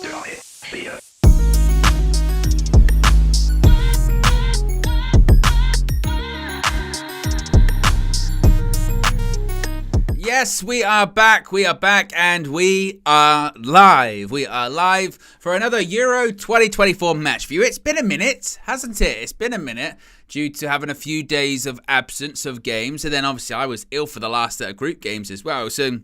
Yes, we are back, and we are live. We are live for another Euro 2024 match view. It's been a minute, hasn't it? It's been a minute due to having a few days of absence of games, and then obviously I was ill for the last set of group games as well, so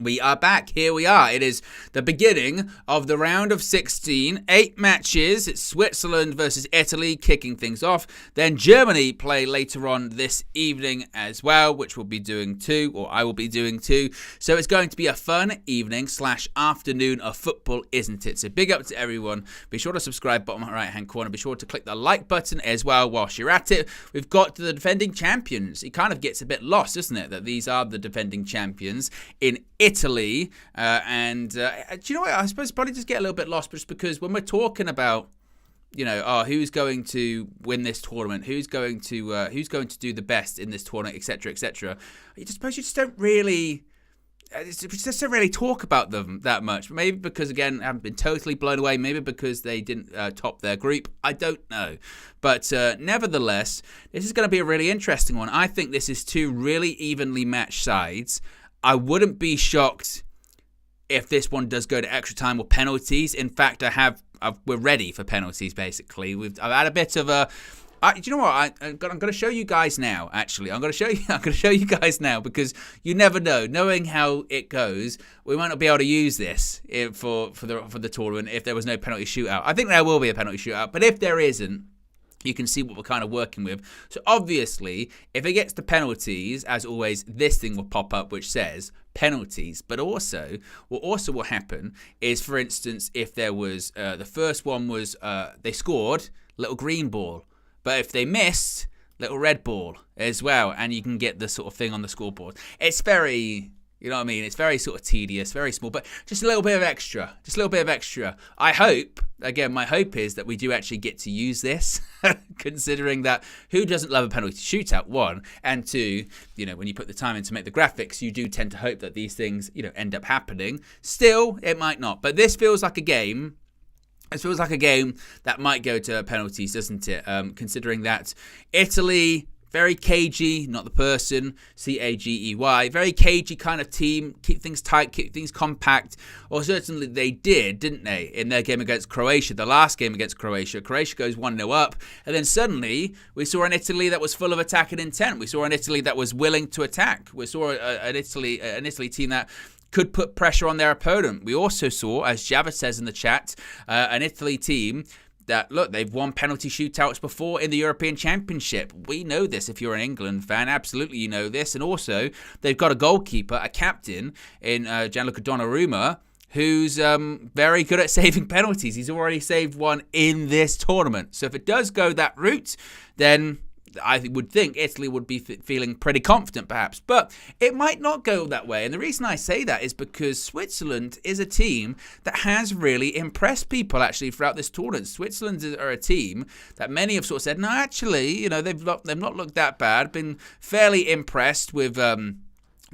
we are back. Here we are. It is the beginning of the round of 16. 8 matches. It's Switzerland versus Italy kicking things off. Then Germany play later on this evening as well, which we'll be doing too, or I will be doing too. So it's going to be a fun evening / afternoon of football, isn't it? So big up to everyone. Be sure to subscribe, bottom right hand corner. Be sure to click the like button as well whilst you're at it. We've got the defending champions. It kind of gets a bit lost, doesn't it? That these are the defending champions in Italy, and do you know what? I suppose probably just get a little bit lost, just because when we're talking about, who's going to win this tournament, who's going to do the best in this tournament, etc., etc. I suppose you just don't really talk about them that much. Maybe because, again, I haven't been totally blown away. Maybe because they didn't top their group. I don't know. But nevertheless, this is going to be a really interesting one. I think this is two really evenly matched sides. I wouldn't be shocked if this one does go to extra time or penalties. In fact, we're ready for penalties, basically. I've had a bit of a... do you know what? I'm going to show you guys now, actually. I'm going to show you guys now, because you never know. Knowing how it goes, we might not be able to use this for the tournament if there was no penalty shootout. I think there will be a penalty shootout, but if there isn't, you can see what we're kind of working with. So obviously, if it gets to penalties, as always, this thing will pop up which says penalties. But also, what will happen is, for instance, if there was, the first one was they scored, little green ball. But if they missed, little red ball as well. And you can get the sort of thing on the scoreboard. It's very... You know what I mean? It's very sort of tedious, very small, but just a little bit of extra. I hope, again, my hope is that we do actually get to use this, considering that who doesn't love a penalty shootout, one, and two, when you put the time in to make the graphics, you do tend to hope that these things, end up happening. Still, it might not. But this feels like a game. It feels like a game that might go to penalties, doesn't it? Considering that Italy... very cagey, not the person, C-A-G-E-Y. Very cagey kind of team. Keep things tight, keep things compact. Or certainly they did, didn't they, in their game against Croatia, the last game against Croatia. Croatia goes 1-0 up. And then suddenly we saw an Italy that was full of attack and intent. We saw an Italy that was willing to attack. We saw an Italy team that could put pressure on their opponent. We also saw, as Java says in the chat, an Italy team that, look, they've won penalty shootouts before in the European Championship. We know this. If you're an England fan, absolutely you know this. And also, they've got a goalkeeper, a captain in Gianluca Donnarumma, who's very good at saving penalties. He's already saved one in this tournament. So if it does go that route, then I would think Italy would be feeling pretty confident, perhaps. But it might not go that way. And the reason I say that is because Switzerland is a team that has really impressed people, actually, throughout this tournament. Switzerland are a team that many have sort of said, no, actually, they've not looked that bad. Been fairly impressed with...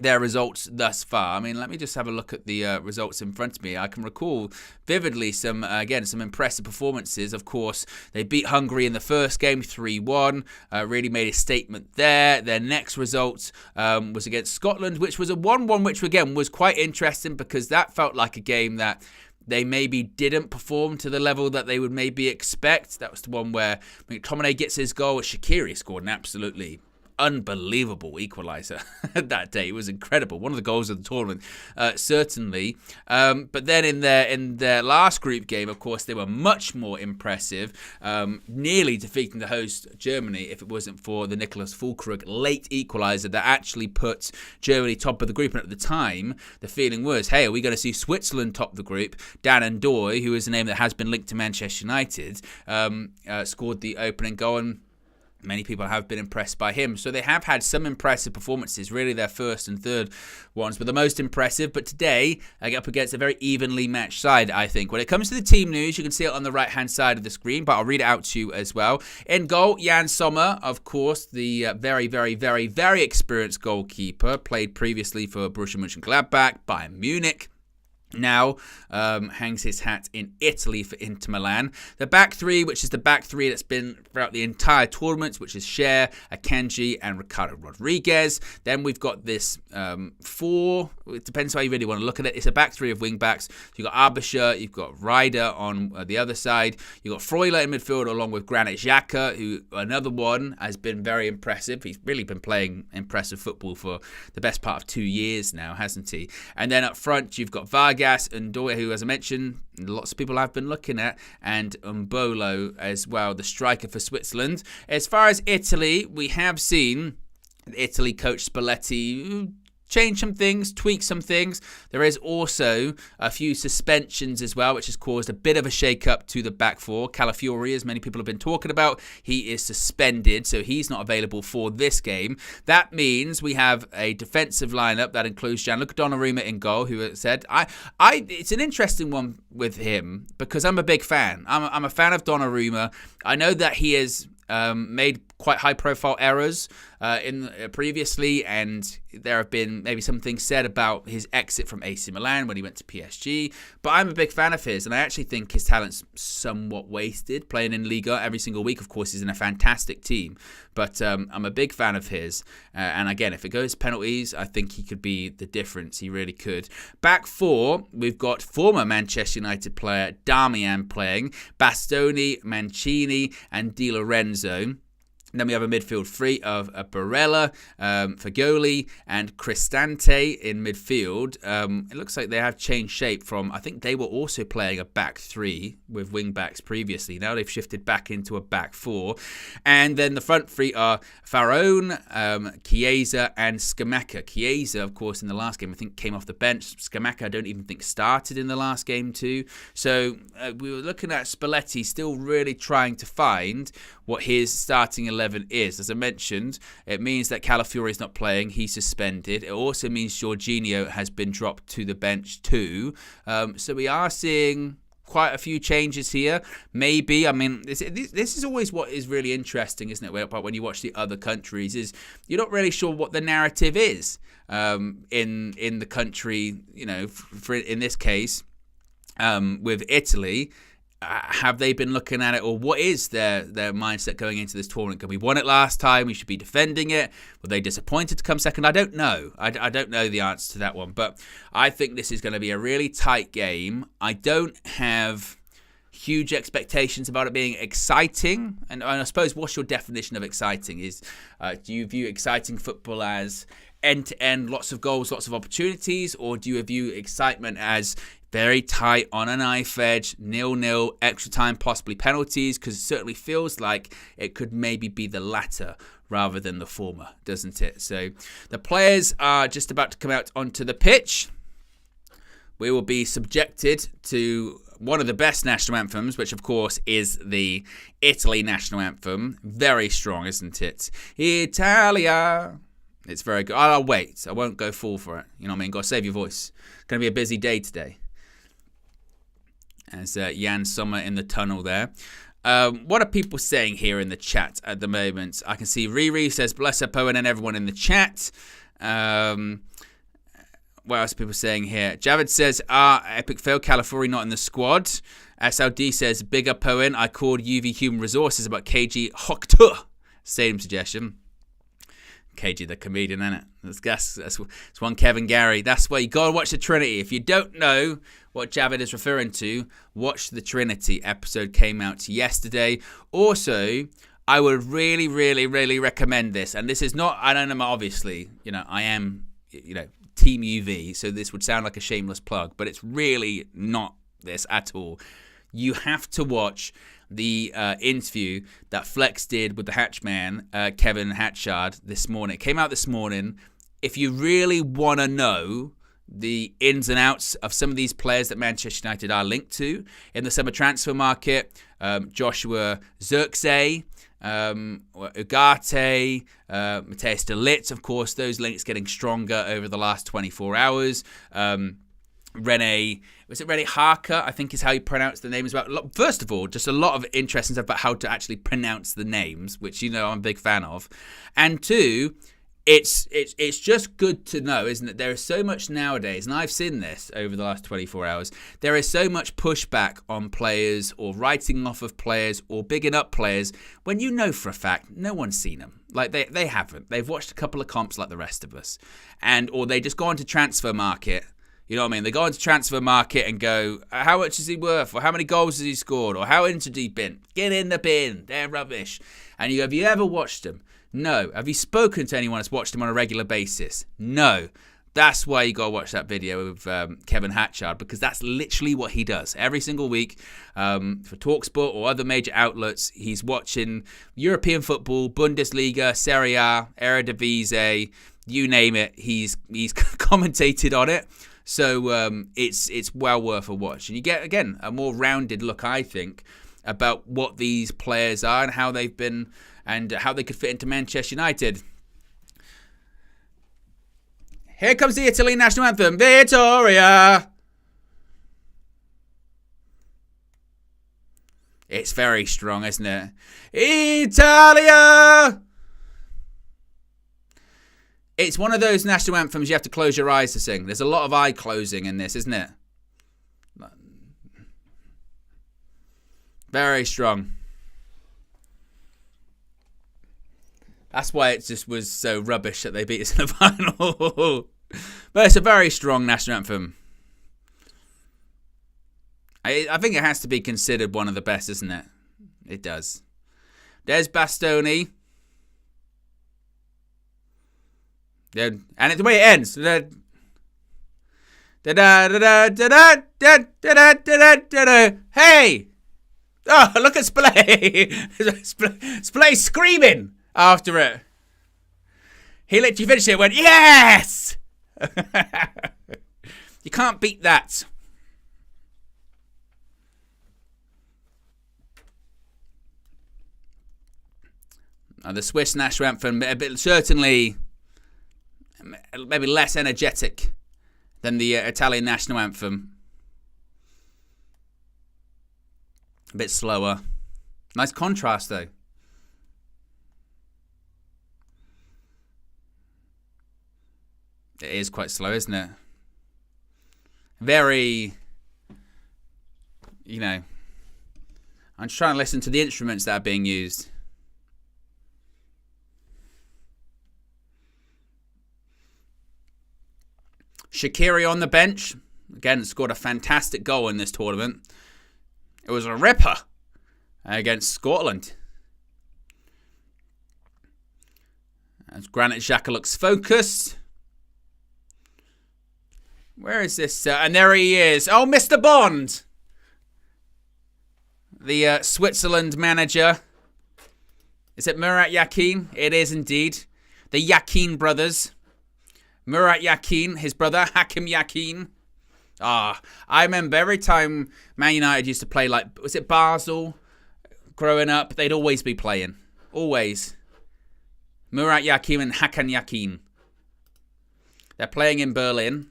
their results thus far. I mean, let me just have a look at the results in front of me. I can recall vividly some impressive performances. Of course, they beat Hungary in the first game 3-1, really made a statement there. Their next result was against Scotland, which was a 1-1, which again was quite interesting because that felt like a game that they maybe didn't perform to the level that they would maybe expect. That was the one where McTominay gets his goal. Shaqiri scored an absolutely unbelievable equaliser that day. It was incredible. One of the goals of the tournament, certainly. But then in their last group game, of course, they were much more impressive, nearly defeating the host Germany if it wasn't for the Nicholas Füllkrug late equaliser that actually put Germany top of the group. And at the time, the feeling was, hey, are we going to see Switzerland top the group? Dan Ndoye, who is a name that has been linked to Manchester United, scored the opening goal, and many people have been impressed by him. So they have had some impressive performances, really their first and third ones were the most impressive. But today, I get up against a very evenly matched side, I think. When it comes to the team news, you can see it on the right-hand side of the screen, but I'll read it out to you as well. In goal, Jan Sommer, of course, the very, very, very, very experienced goalkeeper, played previously for Borussia Mönchengladbach, Bayern Munich. now hangs his hat in Italy for Inter Milan. The back three, which is the back three that's been throughout the entire tournament, which is Cher, Akanji, and Ricardo Rodriguez. Then we've got this four, it depends how you really want to look at it. It's a back three of wing backs. You've got Arbischer, you've got Ryder on the other side. You've got Freuler in midfield along with Granit Xhaka, who another one has been very impressive. He's really been playing impressive football for the best part of 2 years now, hasn't he? And then up front, you've got Vargas and Doe, who, as I mentioned, lots of people have been looking at, and Mbolo as well, the striker for Switzerland. As far as Italy, we have seen Italy coach Spalletti change some things, tweak some things. There is also a few suspensions as well, which has caused a bit of a shake-up to the back four. Calafiori, as many people have been talking about, he is suspended, so he's not available for this game. That means we have a defensive lineup that includes Gianluca Donnarumma in goal, who said, it's an interesting one with him because I'm a big fan. I'm a fan of Donnarumma. I know that he has made quite high-profile errors previously, and there have been maybe some things said about his exit from AC Milan when he went to PSG, but I'm a big fan of his, and I actually think his talent's somewhat wasted playing in Liga every single week. Of course, he's in a fantastic team, but I'm a big fan of his, and again, if it goes penalties, I think he could be the difference. He really could. Back four, we've got former Manchester United player Darmian playing, Bastoni, Mancini, and Di Lorenzo. And then we have a midfield three of Barella, Fagoli, and Cristante in midfield. It looks like they have changed shape from, I think they were also playing a back three with wing backs previously. Now they've shifted back into a back four. And then the front three are Faraone, Chiesa, and Scamacca. Chiesa, of course, in the last game, I think came off the bench. Scamacca, I don't even think started in the last game too. So we were looking at Spalletti still really trying to find what his starting 11 is. As I mentioned, it means that Calafiori is not playing. He's suspended. It also means Jorginho has been dropped to the bench too. So we are seeing quite a few changes here. Maybe, I mean, this is always what is really interesting, isn't it? But when you watch the other countries, is you're not really sure what the narrative is in the country. You know, for in this case, with Italy. Have they been looking at it, or what is their mindset going into this tournament? We won it last time, we should be defending it. Were they disappointed to come second? I don't know. I don't know the answer to that one, but I think this is going to be a really tight game. I don't have huge expectations about it being exciting, and I suppose what's your definition of exciting? Is do you view exciting football as end-to-end, lots of goals, lots of opportunities, or do you view excitement as very tight, on a knife edge, 0-0, extra time, possibly penalties? Because it certainly feels like it could maybe be the latter rather than the former, doesn't it? So the players are just about to come out onto the pitch. We will be subjected to one of the best national anthems, which of course is the Italy national anthem. Very strong, isn't it? Italia. It's very good. I'll wait. I won't go full for it. You know what I mean? Got to save your voice. It's going to be a busy day today. As Jan Sommer in the tunnel there. What are people saying here in the chat at the moment? I can see Riri says, bless up Owen and everyone in the chat. What else are people saying here? Javid says, epic fail, Calafiori not in the squad. SLD says, big up Owen. I called UV Human Resources about KG Hoktu. Same suggestion. KG the comedian, innit? That's one Kevin Gary. That's why you got to watch the Trinity. If you don't know what Javid is referring to, watch the Trinity episode. Came out yesterday. Also, I would really, really, really recommend this. And this is not, I don't know, obviously, I am, Team UV, so this would sound like a shameless plug, but it's really not this at all. You have to watch the interview that Flex did with the Hatchman, Kevin Hatchard, this morning. It came out this morning. If you really want to know the ins and outs of some of these players that Manchester United are linked to in the summer transfer market, Joshua Zirkzee, Ugarte, Matthias de Ligt, of course, those links getting stronger over the last 24 hours. Rene Harker, I think is how you pronounce the name as well. First of all, just a lot of interesting stuff about how to actually pronounce the names, which I'm a big fan of. And two, it's just good to know, isn't it? There is so much nowadays, and I've seen this over the last 24 hours. There is so much pushback on players, or writing off of players, or bigging up players when you know for a fact no one's seen them. Like they haven't. They've watched a couple of comps like the rest of us, or they just go onto transfer market. You know what I mean? They go into transfer market and go, how much is he worth? Or how many goals has he scored? Or how into deep bin? Get in the bin. They're rubbish. And you go, have you ever watched them? No. Have you spoken to anyone that's watched them on a regular basis? No. That's why you got to watch that video of Kevin Hatchard, because that's literally what he does. Every single week for TalkSport or other major outlets, he's watching European football, Bundesliga, Serie A, Eredivisie, you name it. He's commentated on it. So it's well worth a watch. And you get, again, a more rounded look, I think, about what these players are and how they've been and how they could fit into Manchester United. Here comes the Italian national anthem, Vittoria. It's very strong, isn't it? Italia. It's one of those national anthems you have to close your eyes to sing. There's a lot of eye closing in this, isn't it? Very strong. That's why it just was so rubbish that they beat us in the final. But it's a very strong national anthem. I think it has to be considered one of the best, isn't it? It does. There's Bastoni. And it's the way it ends. Hey! Oh, look at Splay. Splay screaming after it. He literally finished it and went, yes! You can't beat that. The Swiss national anthem, certainly maybe less energetic than the Italian national anthem. A bit slower. Nice contrast, though. It is quite slow, isn't it? Very, you know, I'm just trying to listen to the instruments that are being used. Shaqiri on the bench. Again, scored a fantastic goal in this tournament. It was a ripper against Scotland. As Granit Xhaka looks focused. Where is this? And there he is. Oh, Mr. Bond. The Switzerland manager. Is it Murat Yakin? It is indeed. The Yakin brothers. Murat Yakin, his brother, Hakim Yakin. I remember every time Man United used to play, like, was it Basel? Growing up, they'd always be playing. Always. Murat Yakin and Hakan Yakin. They're playing in Berlin.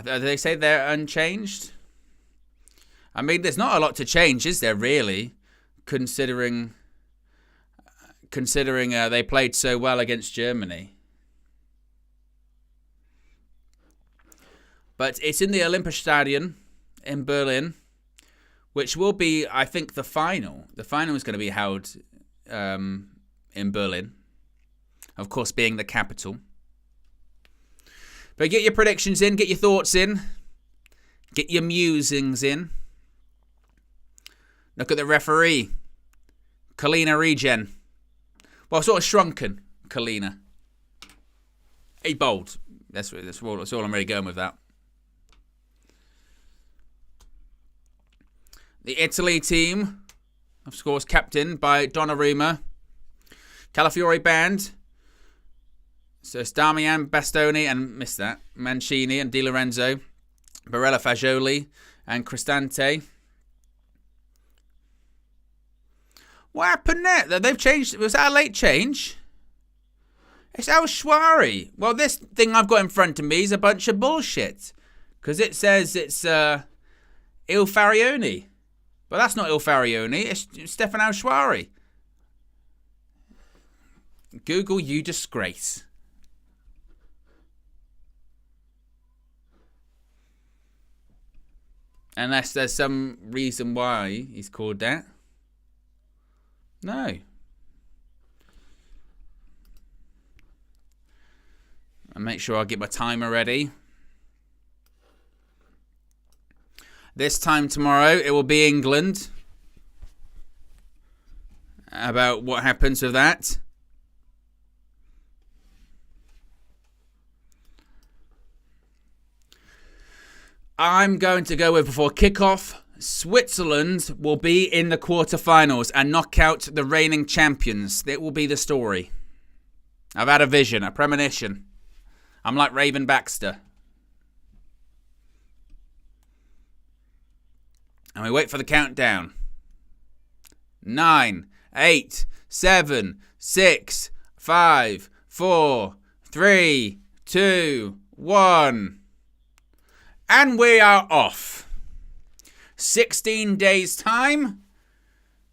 They say they're unchanged. I mean, there's not a lot to change, is there, really? Considering they played so well against Germany. But it's in the Olympiastadion in Berlin, which will be, I think, the final. The final is going to be held in Berlin, of course, being the capital. But get your predictions in, get your thoughts in, get your musings in. Look at the referee, Kalina Regen. Well, sort of shrunken Kalina. He's bold. That's all I'm really going with that. The Italy team, of course, captained by Donnarumma. Calafiore band. So it's Damian, Bastoni, and missed that. Mancini and Di Lorenzo. Barella, Fagioli, and Cristante. What happened there? They've changed. Was that a late change? It's El Shwari. Well, this thing I've got in front of me is a bunch of bullshit. Because it says it's Il Farioni. But that's not Il Farioni. It's Stefan Al-Shwari. Google, you disgrace. Unless there's some reason why he's called that. No. I'll make sure I get my timer ready. This time tomorrow, it will be England. About what happens with that. I'm going to go with, before kickoff, Switzerland will be in the quarterfinals and knock out the reigning champions. That will be the story. I've had a vision, a premonition. I'm like Raven Baxter. And we wait for the countdown. 9, 8, 7, 6, 5, 4, 3, 2, 1. And we are off. 16 days' time,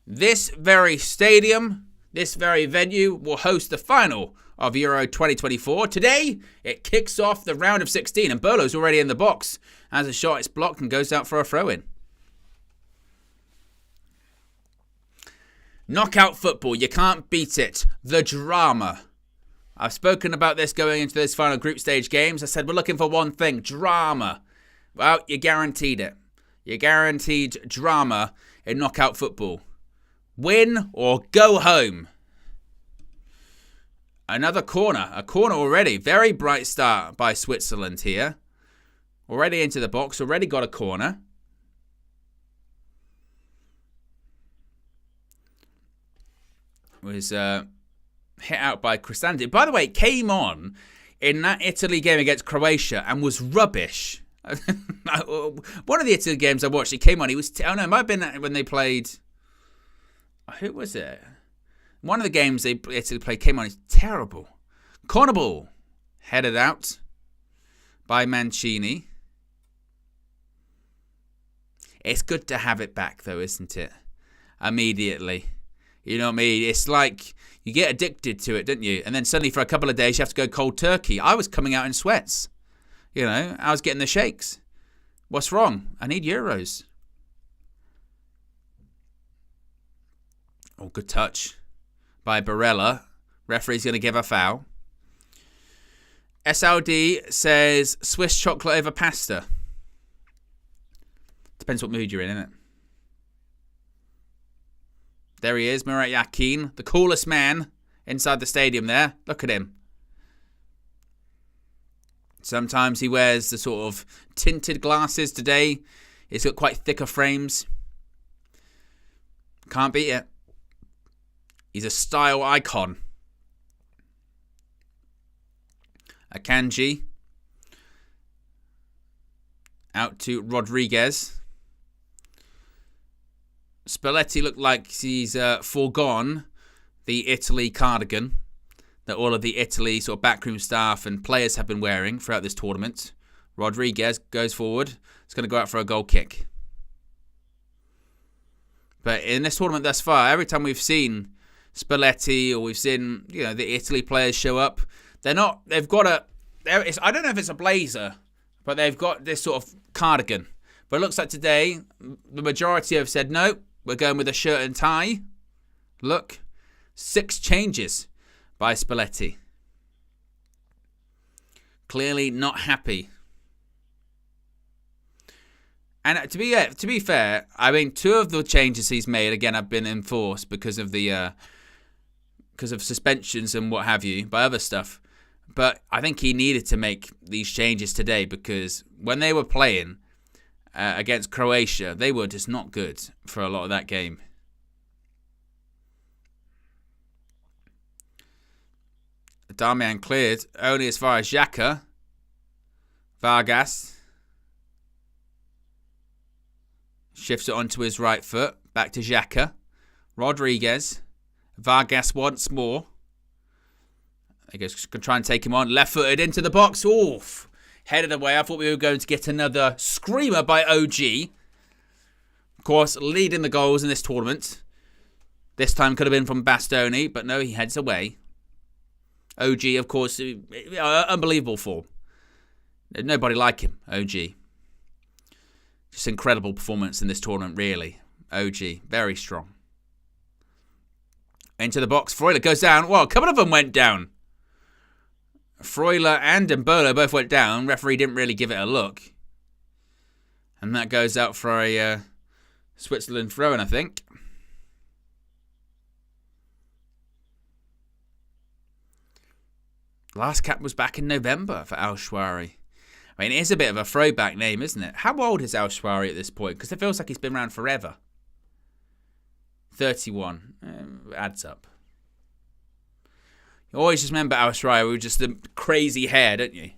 this very stadium, this very venue will host the final of Euro 2024. Today, it kicks off the round of 16, and Bolo's already in the box. As a shot, it's blocked and goes out for a throw-in. Knockout football, you can't beat it. The drama. I've spoken about this going into this final group stage games. I said we're looking for one thing, drama. Well, you guaranteed it. You guaranteed drama in knockout football. Win or go home. Another corner. A corner already. Very bright start by Switzerland here. Already into the box. Already got a corner. Was hit out by Cristante. By the way, it came on in that Italy game against Croatia and was rubbish. One of the Italy games I watched, he came on. He was. Oh no, it might have been when they played. Who was it? One of the games Italy played came on. He's terrible. Corner ball headed out by Mancini. It's good to have it back, though, isn't it? Immediately, you know what I mean. It's like you get addicted to it, don't you? And then suddenly, for a couple of days, you have to go cold turkey. I was coming out in sweats. You know, I was getting the shakes. What's wrong? I need Euros. Oh, good touch by Barella. Referee's going to give a foul. SLD says Swiss chocolate over pasta. Depends what mood you're in, innit? There he is, Murat Yakin, the coolest man inside the stadium there. Look at him. Sometimes he wears the sort of tinted glasses. Today, he's got quite thicker frames. Can't beat it. He's a style icon. Akanji. Out to Rodriguez. Spalletti looked like he's foregone the Italy cardigan that all of the Italy sort of backroom staff and players have been wearing throughout this tournament. Rodriguez goes forward. It's going to go out for a goal kick. But in this tournament thus far, every time we've seen Spalletti or we've seen, you know, the Italy players show up, they've got a, I don't know if it's a blazer, but they've got this sort of cardigan. But it looks like today, the majority have said, no, we're going with a shirt and tie. Look, 6 changes by Spalletti. Clearly not happy. And to be fair, I mean, 2 of the changes he's made again have been enforced because of suspensions and what have you by other stuff. But I think he needed to make these changes today because when they were playing against Croatia, they were just not good for a lot of that game. Darmian cleared only as far as Xhaka. Vargas shifts it onto his right foot. Back to Xhaka. Rodriguez. Vargas once more. I guess going to try and take him on. Left-footed into the box. Oof. Headed away. I thought we were going to get another screamer by OG. Of course, leading the goals in this tournament. This time could have been from Bastoni, but no, he heads away. OG, of course, unbelievable form. Nobody like him, OG. Just incredible performance in this tournament, really. OG, very strong. Into the box, Freuler goes down. Well, a couple of them went down. Freuler and Mbolo both went down. Referee didn't really give it a look. And that goes out for a Switzerland throw-in, I think. Last cap was back in November for Al-Shwari. I mean, it is a bit of a throwback name, isn't it? How old is Al-Shwari at this point? Because it feels like he's been around forever. 31. Adds up. You always just remember Al-Shwari with just the crazy hair, don't you?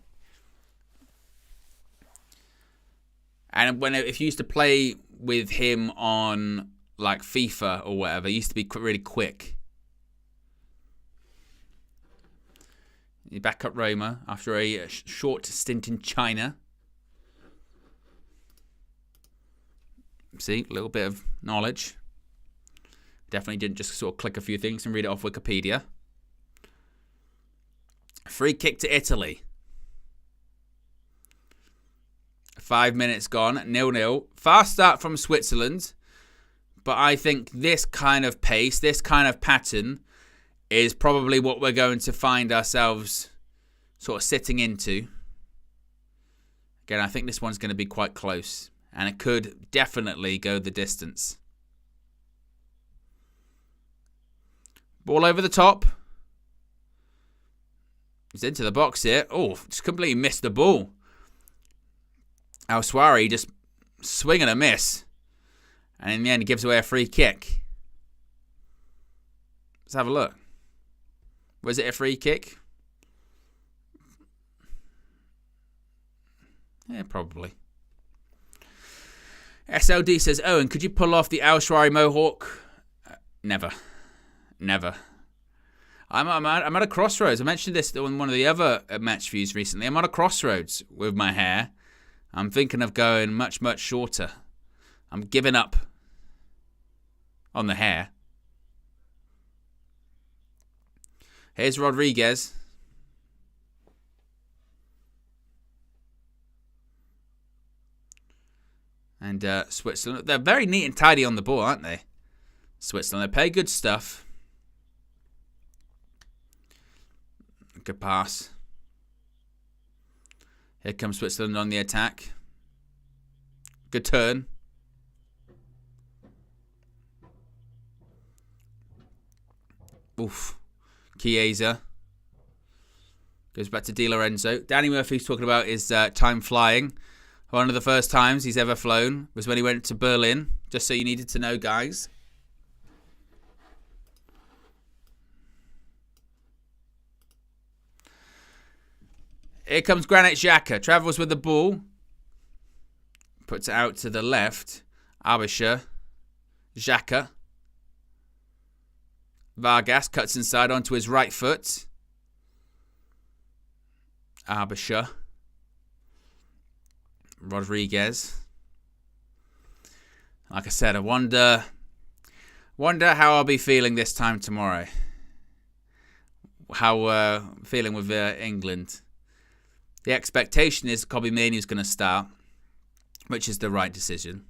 And if you used to play with him on like FIFA or whatever, he used to be really quick. He's back at Roma after a short stint in China. See, a little bit of knowledge. Definitely didn't just sort of click a few things and read it off Wikipedia. Free kick to Italy. 5 minutes gone, 0-0. Fast start from Switzerland. But I think this kind of pace, this kind of pattern is probably what we're going to find ourselves sort of sitting into. Again, I think this one's going to be quite close. And it could definitely go the distance. Ball over the top. He's into the box here. Oh, just completely missed the ball. Al-Shwari just swing and a miss. And in the end, he gives away a free kick. Let's have a look. Was it a free kick? Yeah, probably. SLD says, Owen, could you pull off the Al-Shwari mohawk? Never. Never. I'm at a crossroads. I mentioned this on one of the other match views recently. I'm at a crossroads with my hair. I'm thinking of going much, much shorter. I'm giving up on the hair. Here's Rodriguez. And Switzerland. They're very neat and tidy on the ball, aren't they? Switzerland. They play good stuff. Good pass. Here comes Switzerland on the attack. Good turn. Oof. Chiesa. Goes back to Di Lorenzo. Danny Murphy's talking about his time flying. One of the first times he's ever flown was when he went to Berlin. Just so you needed to know, guys. Here comes Granit Xhaka. Travels with the ball. Puts it out to the left. Abisha. Xhaka. Vargas cuts inside onto his right foot. Abisha. Rodriguez. Like I said, I wonder how I'll be feeling this time tomorrow. How feeling with England. The expectation is Kobbie Mainoo's going to start, which is the right decision.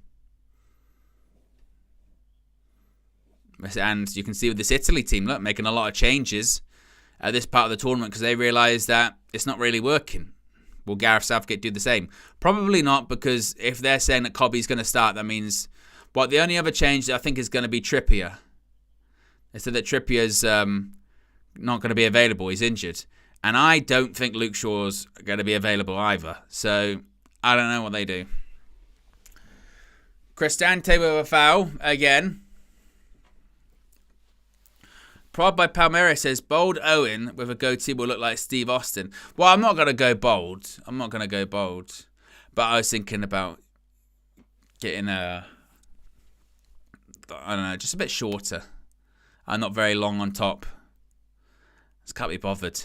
And you can see with this Italy team, look, making a lot of changes at this part of the tournament because they realise that it's not really working. Will Gareth Southgate do the same? Probably not, because if they're saying that Kobbie's going to start, that means... Well, the only other change that I think is going to be Trippier. They said that Trippier's not going to be available. He's injured. And I don't think Luke Shaw's going to be available either. So, I don't know what they do. Cristante with a foul again. Prod by Palmeiras says, bold Owen with a goatee will look like Steve Austin. Well, I'm not going to go bold. But I was thinking about getting I don't know, just a bit shorter. And not very long on top. Just can't be bothered.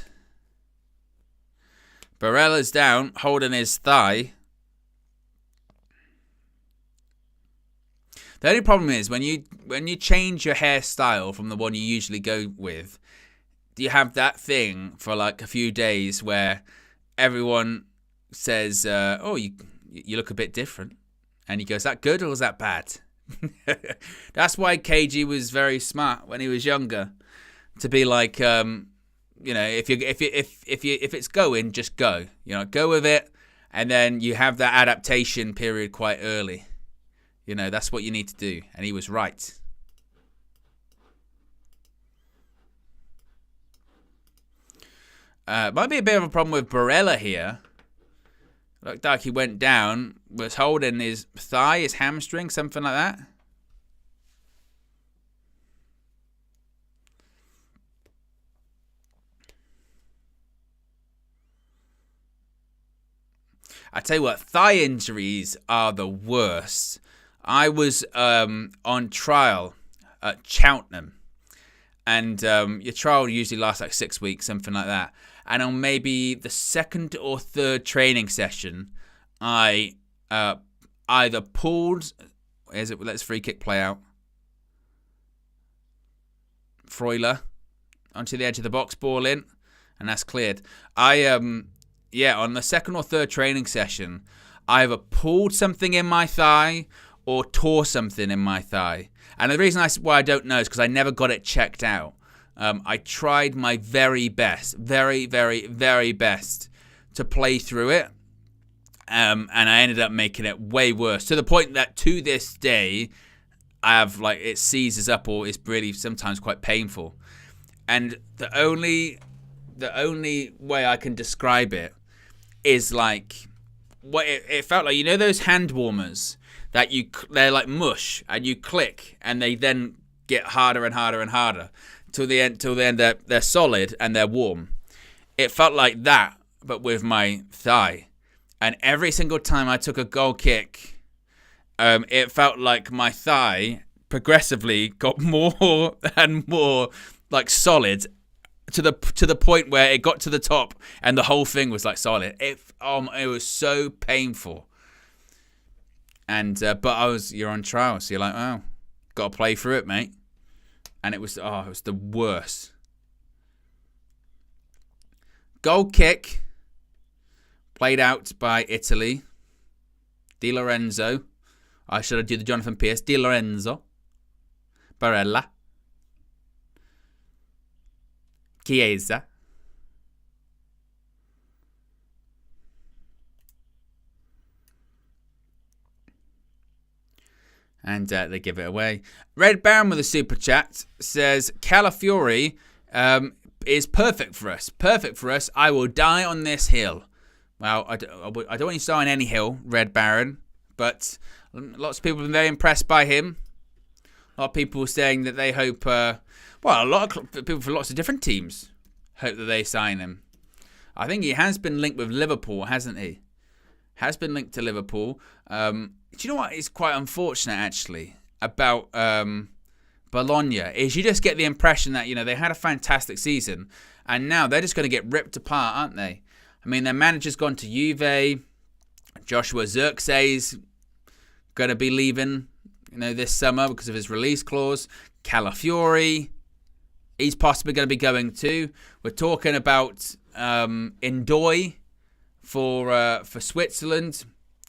Barella's down, holding his thigh. The only problem is when you change your hairstyle from the one you usually go with, you have that thing for like a few days where everyone says, "Oh, you look a bit different," and he goes, "Is that good or is that bad?" That's why KG was very smart when he was younger, to be like, if it's going, just go. Go with it, and then you have that adaptation period quite early. That's what you need to do, and he was right. Might be a bit of a problem with Barella here. Looked like he went down, was holding his thigh, his hamstring, something like that. I tell you what, thigh injuries are the worst. I was on trial at Cheltenham, and your trial usually lasts like 6 weeks, something like that. And on maybe the second or third training session, I either pulled... Let's free kick play out. Freuler onto the edge of the box, ball in, and that's cleared. on the second or third training session, I either pulled something in my thigh or tore something in my thigh. And the reason why I don't know is because I never got it checked out. I tried my very best, very, very, very best to play through it. And I ended up making it way worse, to the point that to this day, I have it seizes up, or it's really sometimes quite painful. And the only way I can describe it is what it felt like. Those hand warmers that they're like mush, and you click, and they then get harder and harder and harder till the end they're solid and they're warm. It felt like that, but with my thigh. And every single time I took a goal kick, it felt like my thigh progressively got more and more solid, to the point where it got to the top and the whole thing was solid. It was so painful. And but you're on trial, so you're like, oh, got to play through it, mate. And it was the worst. Goal kick played out by Italy. Di Lorenzo. I should have done the Jonathan Pierce. Di Lorenzo. Barella. Chiesa. And they give it away. Red Baron with a super chat says, Calafiori is perfect for us. Perfect for us. I will die on this hill. Well, I don't want you to die on any hill, Red Baron. But lots of people have been very impressed by him. A lot of people saying that they hope... a lot of people for lots of different teams hope that they sign him. I think he has been linked with Liverpool, hasn't he? Has been linked to Liverpool. Do you know what is quite unfortunate, actually, about Bologna? Is you just get the impression that, they had a fantastic season, and now they're just going to get ripped apart, aren't they? I mean, their manager's gone to Juve. Joshua Zirkzee's going to be leaving, this summer because of his release clause. Calafiori, he's possibly going to be going too. We're talking about Ndoye for Switzerland.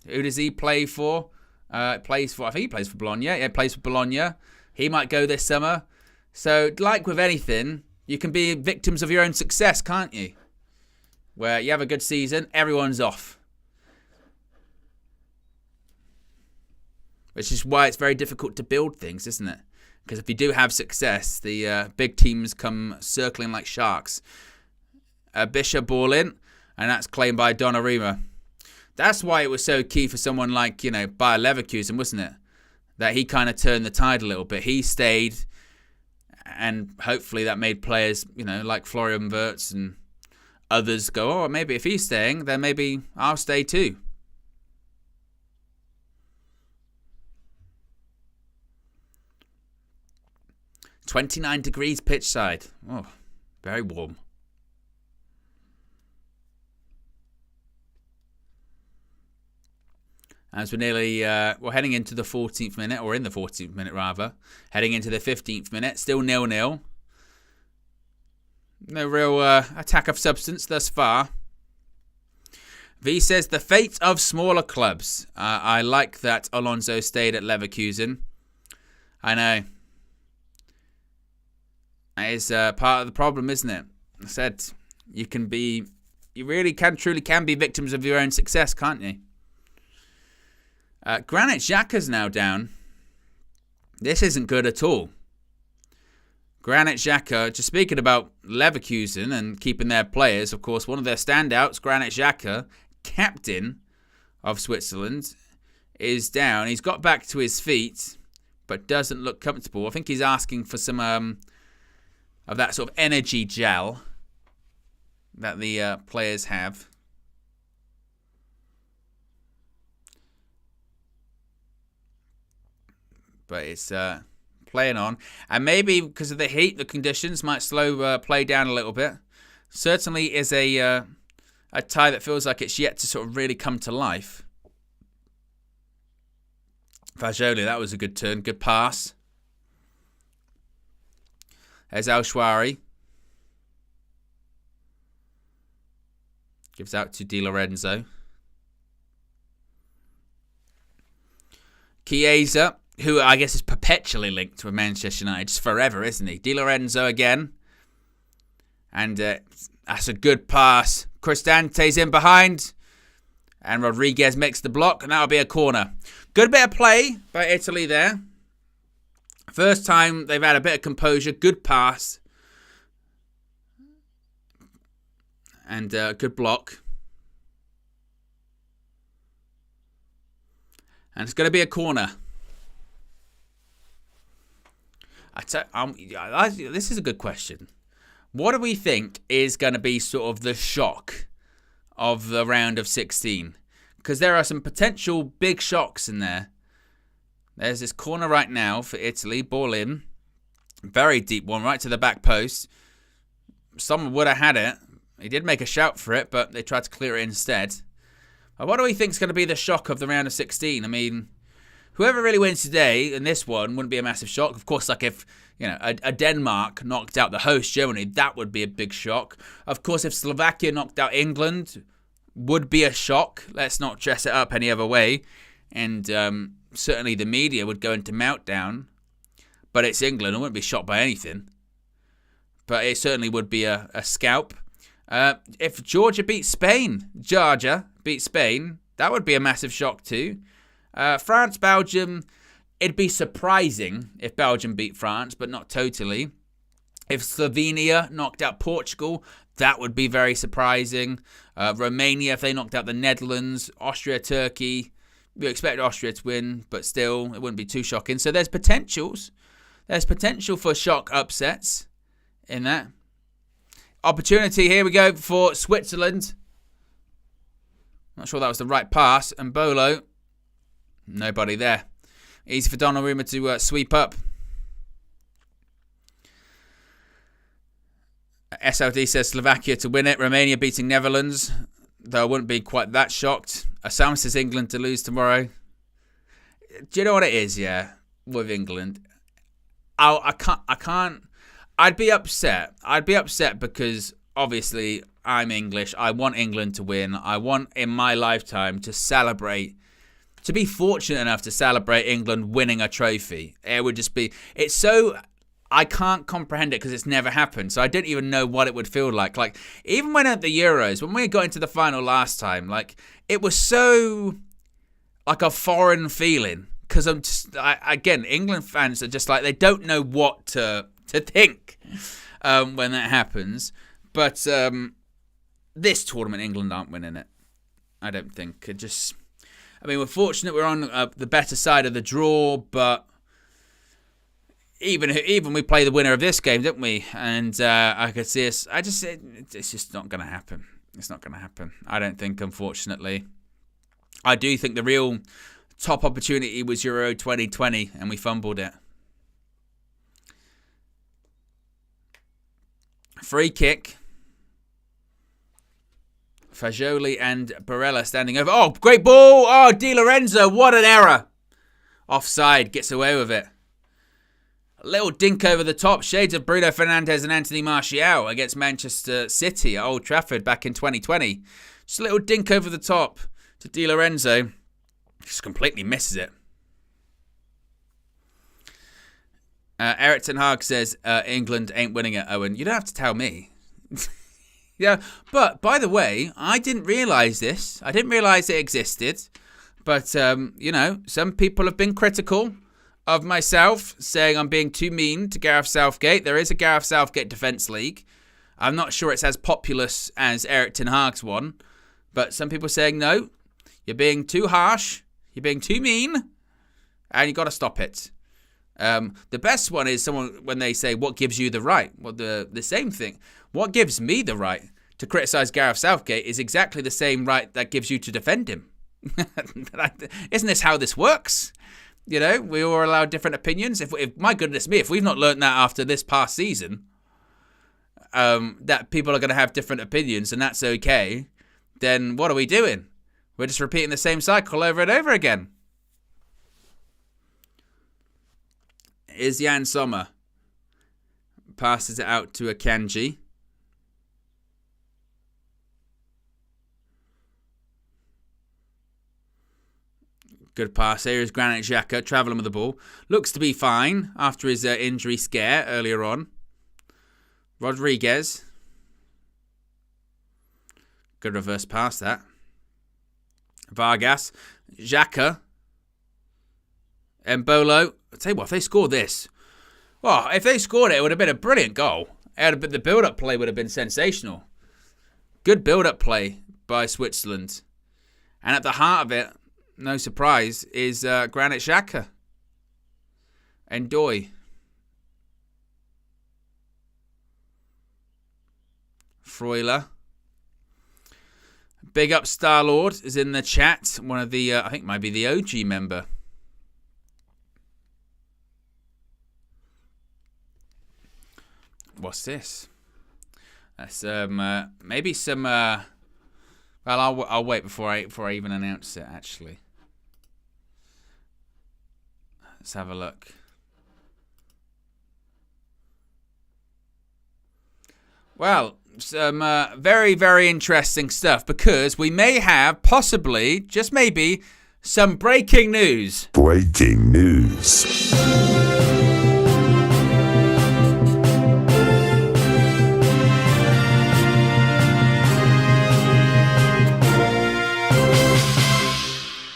Who does he play for? I think he plays for Bologna. Yeah, he plays for Bologna. He might go this summer. So, like with anything, you can be victims of your own success, can't you? Where you have a good season, everyone's off. Which is why it's very difficult to build things, isn't it? Because if you do have success, the big teams come circling like sharks. Bishop ball in, and that's claimed by Donnarumma. That's why it was so key for someone like, Bayer Leverkusen, wasn't it? That he kind of turned the tide a little bit. He stayed, and hopefully that made players, like Florian Wirtz and others go, maybe if he's staying, then maybe I'll stay too. (29 degrees) pitch side. Oh, very warm. as we're nearly, we're heading into the 14th minute, or in the 14th minute rather, heading into the 15th minute, still 0-0. No real attack of substance thus far. V says, the fate of smaller clubs. I like that Alonso stayed at Leverkusen. I know. That is part of the problem, isn't it? I said, you really truly can be victims of your own success, can't you? Granit Xhaka's now down. This isn't good at all. Granit Xhaka, just speaking about Leverkusen and keeping their players, of course, one of their standouts, Granit Xhaka, captain of Switzerland, is down. He's got back to his feet, but doesn't look comfortable. I think he's asking for some of that sort of energy gel that the players have. But it's playing on. And maybe because of the heat, the conditions might slow play down a little bit. Certainly is a tie that feels like it's yet to sort of really come to life. Fajoli, that was a good turn. Good pass. There's Al-Shwari. Gives out to Di Lorenzo. Chiesa, who I guess is perpetually linked to Manchester United. Just forever, isn't he? Di Lorenzo again. And that's a good pass. Cristante's in behind. And Rodriguez makes the block. And that'll be a corner. Good bit of play by Italy there. First time they've had a bit of composure. Good pass. And good block. And it's going to be a corner. This is a good question. What do we think is going to be sort of the shock of the round of 16? Because there are some potential big shocks in there. There's this corner right now for Italy. Ball in. Very deep one, right to the back post. Someone would have had it. He did make a shout for it, but they tried to clear it instead. What do we think is going to be the shock of the round of 16? I mean, whoever really wins today in this one wouldn't be a massive shock. Of course, like if a Denmark knocked out the host Germany, that would be a big shock. Of course, if Slovakia knocked out England, would be a shock. Let's not dress it up any other way. And certainly the media would go into meltdown. But it's England. I wouldn't be shocked by anything. But it certainly would be a scalp. If Georgia beats Spain, that would be a massive shock too. France, Belgium, it'd be surprising if Belgium beat France, but not totally. If Slovenia knocked out Portugal, that would be very surprising. Romania, if they knocked out the Netherlands, Austria, Turkey, we expect Austria to win, but still, it wouldn't be too shocking. So there's potentials. There's potential for shock upsets in that. Opportunity, here we go, for Switzerland. Not sure that was the right pass. And Bolo, nobody there. Easy for Donnarumma to sweep up. SLD says Slovakia to win it. Romania beating Netherlands. Though I wouldn't be quite that shocked. Osama says England to lose tomorrow. Do you know what it is, yeah, with England? I can't. I'd be upset. Because obviously I'm English. I want England to win. I want in my lifetime to celebrate, to be fortunate enough to celebrate England winning a trophy. It would just be, it's so, I can't comprehend it because it's never happened. So I don't even know what it would feel like. Like, even when at the Euros, when we got into the final last time, like, it was so, like a foreign feeling. Because again, England fans are just like, they don't know what to think when that happens. But this tournament, England aren't winning it. I don't think. We're fortunate we're on the better side of the draw, but even we play the winner of this game, didn't we? And I could see us. It's just not going to happen. It's not going to happen. I don't think, unfortunately. I do think the real top opportunity was Euro 2020, and we fumbled it. Free kick. Fagioli and Barella standing over. Oh, great ball. Oh, Di Lorenzo. What an error. Offside. Gets away with it. A little dink over the top. Shades of Bruno Fernandes and Anthony Martial against Manchester City at Old Trafford back in 2020. Just a little dink over the top to Di Lorenzo. Just completely misses it. Eric Ten Hag says England ain't winning at Owen. You don't have to tell me. Yeah, but by the way, I didn't realise this. I didn't realise it existed. But, some people have been critical of myself, saying I'm being too mean to Gareth Southgate. There is a Gareth Southgate Defence League. I'm not sure it's as populous as Eric Ten Hag's one. But some people are saying, no, you're being too harsh. You're being too mean. And you got to stop it. The best one is someone when they say, what gives you the right? Well, the same thing. What gives me the right to criticise Gareth Southgate is exactly the same right that gives you to defend him. Isn't this how this works? We all are allowed different opinions. If my goodness me, if we've not learned that after this past season, that people are going to have different opinions and that's okay, then what are we doing? We're just repeating the same cycle over and over again. Is Jan Sommer. Passes it out to Akanji. Good pass. Here is Granit Xhaka travelling with the ball. Looks to be fine after his injury scare earlier on. Rodriguez. Good reverse pass that. Vargas. Xhaka. Embolo. I'll tell you what, if they scored this, well, if they scored it, it would have been a brilliant goal. The build-up play would have been sensational. Good build-up play by Switzerland. And at the heart of it, no surprise, is Granit Xhaka. Endoy. Freuler. Big up Star-Lord is in the chat. One of the, I think might be the OG member. What's this? That's maybe some. Well, I'll wait before I even announce it. Actually, let's have a look. Well, some very, very interesting stuff because we may have possibly, just maybe, some breaking news. Breaking news.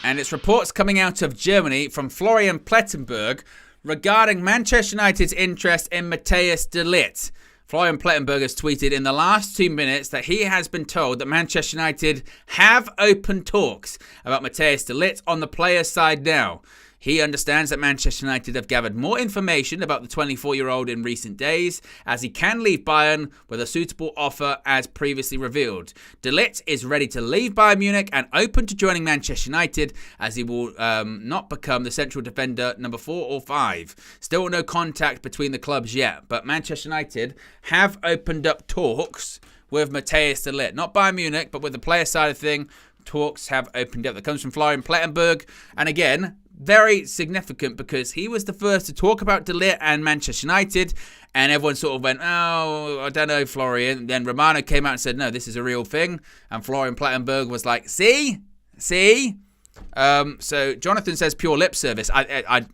And it's reports coming out of Germany from Florian Plettenberg regarding Manchester United's interest in Matthias de Ligt. Florian Plettenberg has tweeted in the last 2 minutes that he has been told that Manchester United have open talks about Matthias de Ligt on the player's side now. He understands that Manchester United have gathered more information about the 24-year-old in recent days, as he can leave Bayern with a suitable offer as previously revealed. De Ligt is ready to leave Bayern Munich and open to joining Manchester United, as he will not become the central defender number 4 or 5. Still no contact between the clubs yet, but Manchester United have opened up talks with Matthias de Ligt. Not Bayern Munich, but with the player side of thing, talks have opened up. That comes from Florian Plettenberg, and again, very significant because he was the first to talk about De Ligt and Manchester United, and everyone sort of went, oh, I don't know, Florian. Then Romano came out and said, no, this is a real thing. And Florian Plettenberg was like, see? So Jonathan says pure lip service. I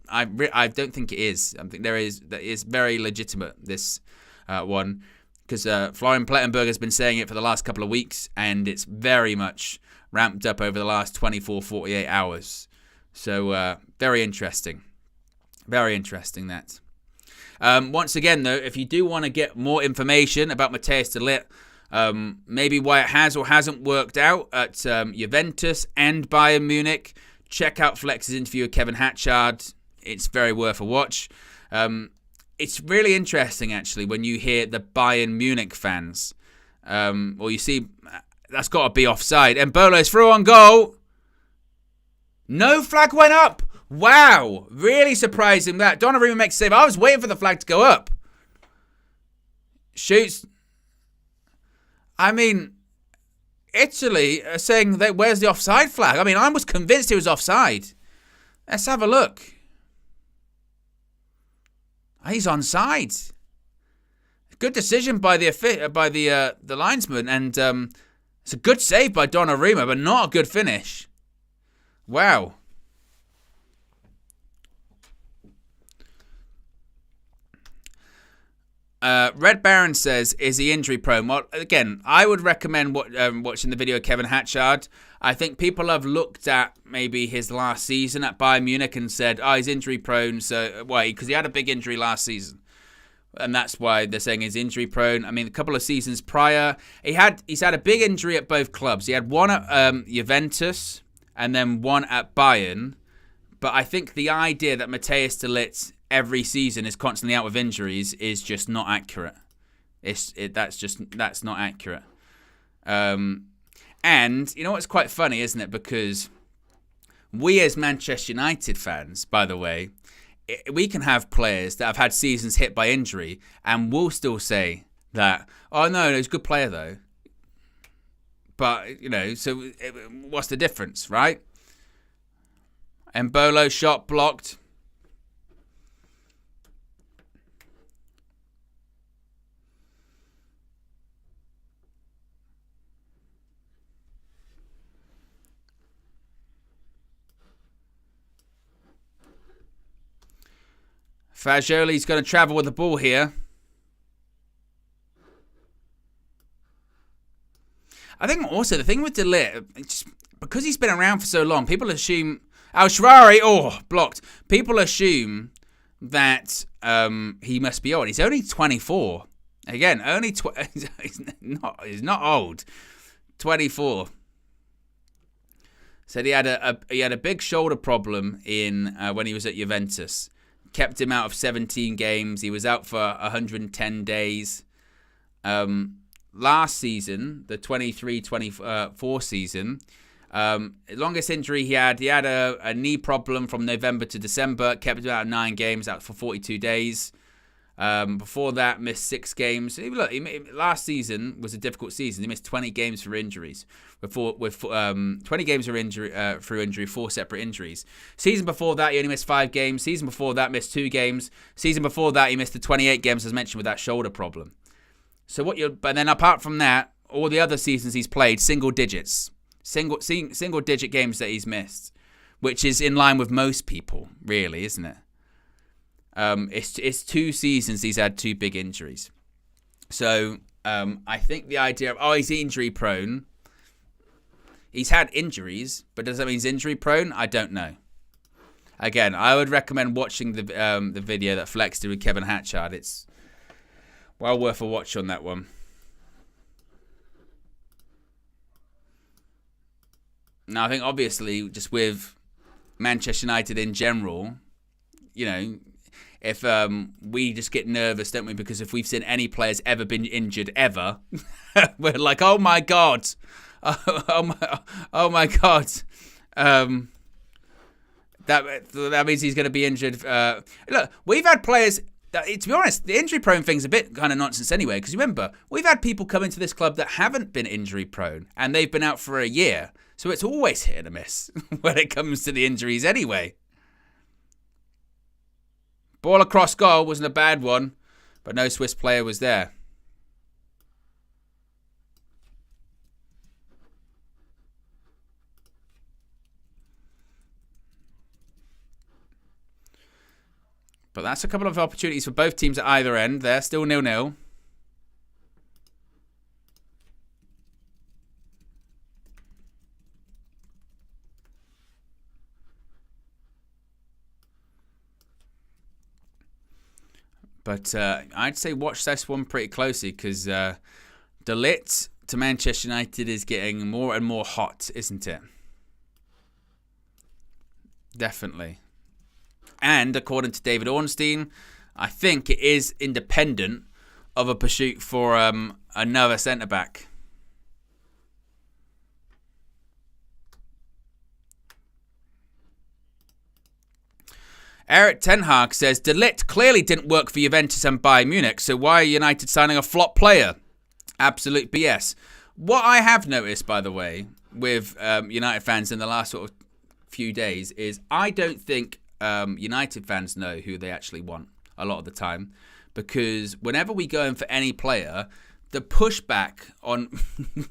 don't think it is. I think that is very legitimate, this one, because Florian Plettenberg has been saying it for the last couple of weeks, and it's very much ramped up over the last 24, 48 hours. So, very interesting. Very interesting, that. Once again, though, if you do want to get more information about Matthias de Ligt, maybe why it has or hasn't worked out at Juventus and Bayern Munich, check out Flex's interview with Kevin Hatchard. It's very worth a watch. It's really interesting, actually, when you hear the Bayern Munich fans. Or you see, that's got to be offside. And Bolo's through on goal. No flag went up. Wow. Really surprising that. Donnarumma makes a save. I was waiting for the flag to go up. Shoots. I mean, Italy are saying that where's the offside flag? I mean, I was convinced he was offside. Let's have a look. He's onside. Good decision by the linesman, and it's a good save by Donnarumma, but not a good finish. Wow. Red Baron says, is he injury prone? Well, again, I would recommend watching the video of Kevin Hatchard. I think people have looked at maybe his last season at Bayern Munich and said, oh, he's injury prone. So why? Because he had a big injury last season. And that's why they're saying he's injury prone. I mean, a couple of seasons prior, he's had a big injury at both clubs. He had one at Juventus and then one at Bayern. But I think the idea that Matthias de Ligt every season is constantly out with injuries is just not accurate. That's not accurate. And you know what's quite funny, isn't it? Because we as Manchester United fans, by the way, we can have players that have had seasons hit by injury and we'll still say that, oh no, he's a good player though. But, you know, so what's the difference, right? Embolo shot blocked. Fagioli's going to travel with the ball here. I think also the thing with de Ligt, because he's been around for so long, people assume... Al-Sharawi, blocked. People assume that he must be old. He's only 24. Again, he's not old. 24. Said he had a big shoulder problem when he was at Juventus. Kept him out of 17 games. He was out for 110 days. Last season, the 23-24 season, longest injury he had a knee problem from November to December. Kept him out of 9 games, out for 42 days. Before that, missed 6 games. Look, last season was a difficult season. He missed 20 games for injuries. With 20 games through injury, 4 separate injuries. Season before that, he only missed 5 games. Season before that, missed 2 games. Season before that, he missed the 28 games, as mentioned, with that shoulder problem. But then apart from that, all the other seasons he's played, single digits, single digit games that he's missed, which is in line with most people, really, isn't it? It's 2 seasons he's had 2 big injuries. So I think the idea of, he's injury prone. He's had injuries, but does that mean he's injury prone? I don't know. Again, I would recommend watching the video that Flex did with Kevin Hatchard. It's well worth a watch on that one. Now, I think obviously just with Manchester United in general, you know, if we just get nervous, don't we? Because if we've seen any players ever been injured ever, we're like, oh my God. Oh my God. That means he's going to be injured. Look, we've had players... To be honest, the injury-prone thing's a bit kind of nonsense anyway, because remember, we've had people come into this club that haven't been injury-prone, and they've been out for a year. So it's always hit and a miss when it comes to the injuries anyway. Ball across goal wasn't a bad one, but no Swiss player was there. But that's a couple of opportunities for both teams at either end. They're still 0-0. But I'd say watch this one pretty closely because de Ligt to Manchester United is getting more and more hot, isn't it? Definitely. And according to David Ornstein, I think it is independent of a pursuit for another centre-back. Eric Ten Hag says, De Ligt clearly didn't work for Juventus and Bayern Munich, so why are United signing a flop player? Absolute BS. What I have noticed, by the way, with United fans in the last sort of few days is I don't think United fans know who they actually want a lot of the time, because whenever we go in for any player, the pushback on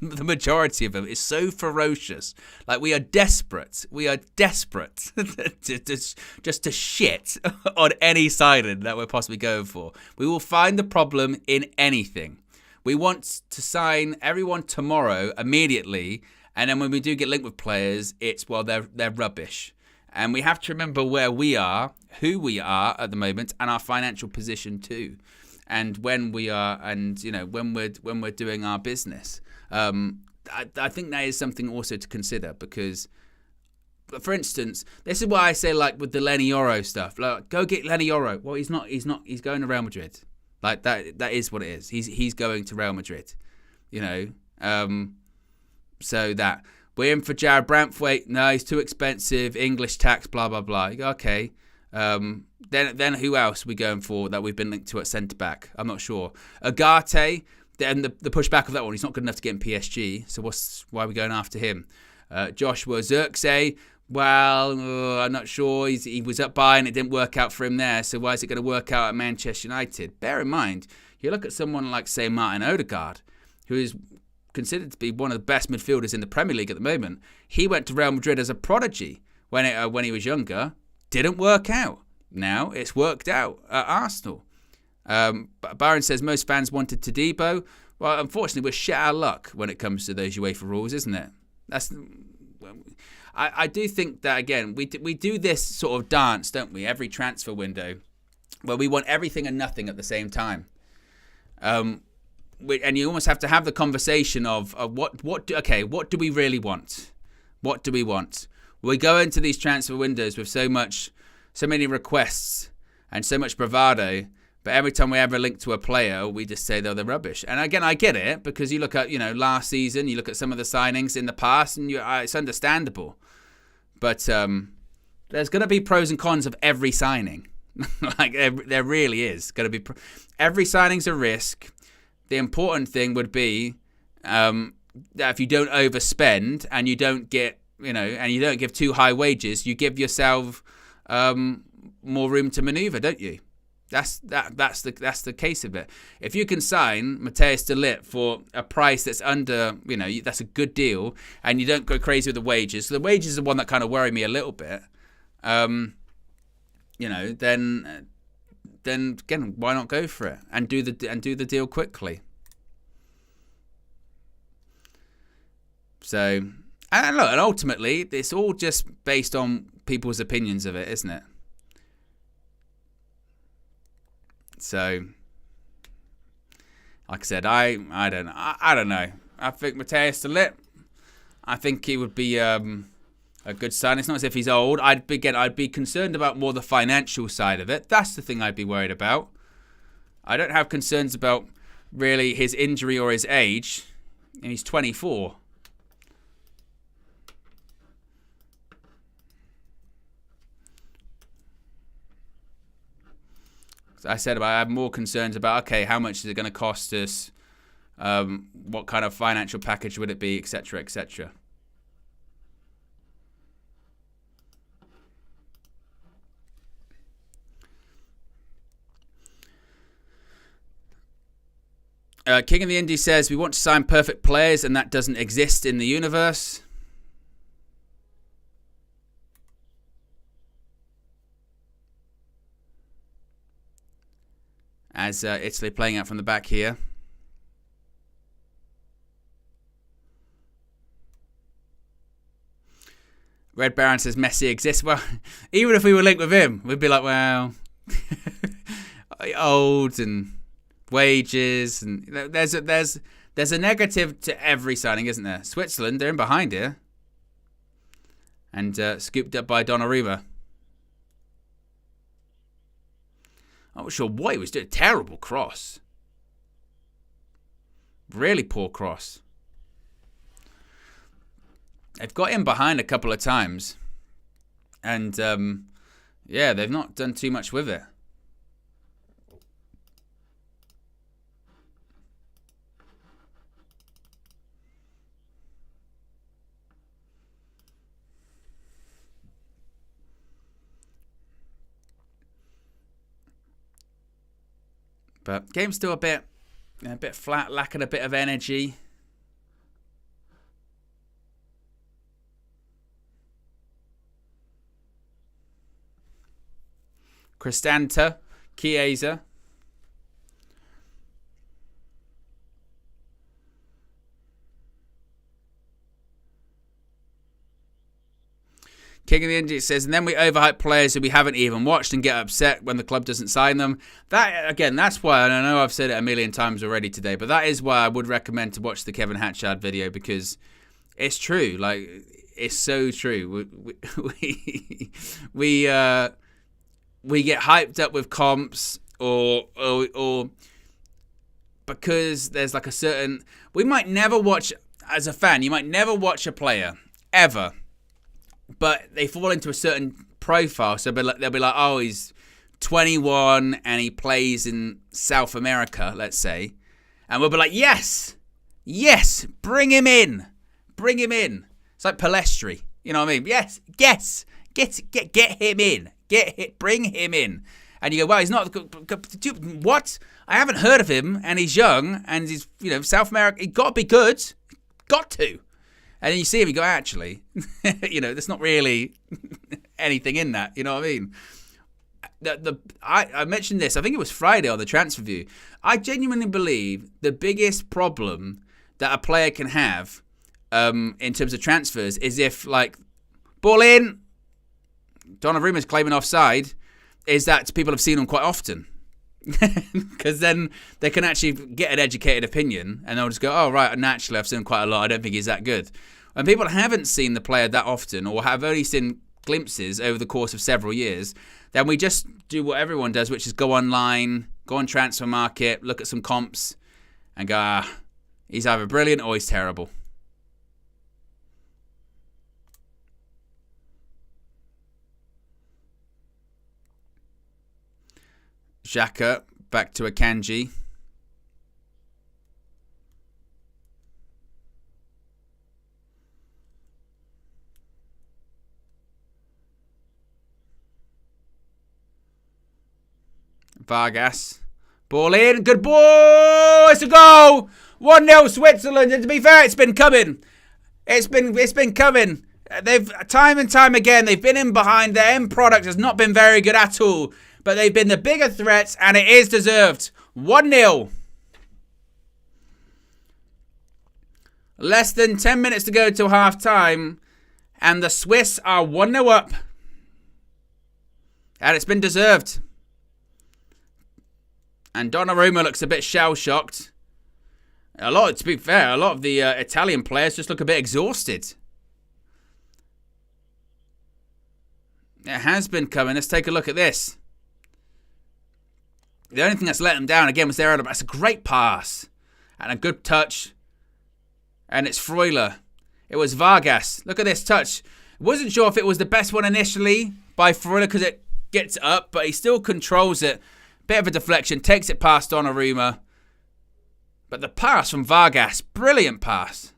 the majority of them is so ferocious. Like, we are desperate. We are desperate just to shit on any signing that we're possibly going for. We will find the problem in anything. We want to sign everyone tomorrow, immediately, and then when we do get linked with players, it's, well, they're rubbish. And we have to remember where we are, who we are at the moment, and our financial position too. And when we are, and when we're doing our business, I think that is something also to consider, because, for instance, this is why I say, like, with the Lenny Yoro stuff, like, go get Lenny Yoro. Well, he's not. He's going to Real Madrid. Like, that is what it is. He's going to Real Madrid. So that we're in for Jared Branthwaite. No, he's too expensive. English tax. Blah blah blah. You go, okay. Then who else are we going for that we've been linked to at centre back? I'm not sure. Agate, then the pushback of that one, he's not good enough to get in PSG, so why are we going after him? Joshua Zirkzee, well, I'm not sure. He was at Bayern, it didn't work out for him there, so why is it going to work out at Manchester United? Bear in mind, you look at someone like, say, Martin Odegaard, who is considered to be one of the best midfielders in the Premier League at the moment. He went to Real Madrid as a prodigy when he was younger. Didn't work out. Now it's worked out at Arsenal. Byron says most fans wanted Todibo. Well, unfortunately, we're shit out of luck when it comes to those UEFA rules, isn't it? I do think that, again, we do this sort of dance, don't we? Every transfer window, where we want everything and nothing at the same time. And you almost have to have the conversation of what do we really want? What do we want? We go into these transfer windows with so many requests and so much bravado, but every time we ever link to a player, we just say they're rubbish. And again, I get it, because you look at last season, you look at some of the signings in the past, and it's understandable. But there's going to be pros and cons of every signing. Like, there really is going to be. Every signing's a risk. The important thing would be that if you don't overspend and you don't get and you don't give too high wages, you give yourself more room to maneuver, don't you? That's the case of it. If you can sign Matthias de Ligt for a price that's under, that's a good deal, and you don't go crazy with the wages. So the wages are the one that kind of worry me a little bit. Then again, why not go for it and do the deal quickly? So. And look, and ultimately, it's all just based on people's opinions of it, isn't it? So, like I said, I don't know. I think Matthias de Ligt, I think he would be a good sign. It's not as if he's old. I'd be concerned about more the financial side of it. That's the thing I'd be worried about. I don't have concerns about really his injury or his age. And he's 24. I said I have more concerns about, okay, how much is it going to cost us? What kind of financial package would it be, etc., etc. King of the Indies says, we want to sign perfect players and that doesn't exist in the universe. As Italy playing out from the back here. Red Baron says Messi exists. Well, even if we were linked with him, we'd be like, well, old and wages, and there's a negative to every signing, isn't there? Switzerland, they're in behind here, and scooped up by Donnarumma. I'm not sure what he was doing. Terrible cross. Really poor cross. They've got him behind a couple of times. And, they've not done too much with it. But game's still a bit flat, lacking a bit of energy. Cristanta, Chiesa. King of the Injury says, and then we overhype players who we haven't even watched and get upset when the club doesn't sign them. That, again, that's why, and I know I've said it a million times already today, but that is why I would recommend to watch the Kevin Hatchard video, because it's true. Like, it's so true. We get hyped up with comps or because there's like a certain... We might never watch, as a fan, you might never watch a player, ever, but they fall into a certain profile. So they'll be like, oh, he's 21 and he plays in South America, let's say. And we'll be like, yes, bring him in. It's like Palestri. You know what I mean? Yes, get him in. Bring him in. And you go, well, he's not... What? I haven't heard of him, and he's young, and he's, South America. He's got to be good. Got to. And then you see him, you go, actually, there's not really anything in that. You know what I mean? I mentioned this, I think it was Friday on the Transfer View. I genuinely believe the biggest problem that a player can have in terms of transfers is if, like, ball in, Donnarumma's claiming offside, is that people have seen him quite often. Because then they can actually get an educated opinion and they'll just go, oh, right, naturally, I've seen him quite a lot. I don't think he's that good. When people haven't seen the player that often or have only seen glimpses over the course of several years, then we just do what everyone does, which is go online, go on Transfer Market, look at some comps and go, he's either brilliant or he's terrible. Xhaka back to Akanji. Vargas. Ball in. Good ball. It's a goal. 1-0 Switzerland. And to be fair, it's been coming. It's been coming. They've time and time again, they've been in behind. Their end product has not been very good at all. But they've been the bigger threats, and it is deserved. 1-0. Less than 10 minutes to go till half-time, and the Swiss are 1-0 up. And it's been deserved. And Donnarumma looks a bit shell-shocked. To be fair, a lot of the Italian players just look a bit exhausted. It has been coming. Let's take a look at this. The only thing that's let them down, again, was their error. That's a great pass. And a good touch. And it's Freuler. It was Vargas. Look at this touch. Wasn't sure if it was the best one initially by Freuler because it gets up, but he still controls it. Bit of a deflection. Takes it past Donnarumma. But the pass from Vargas. Brilliant pass.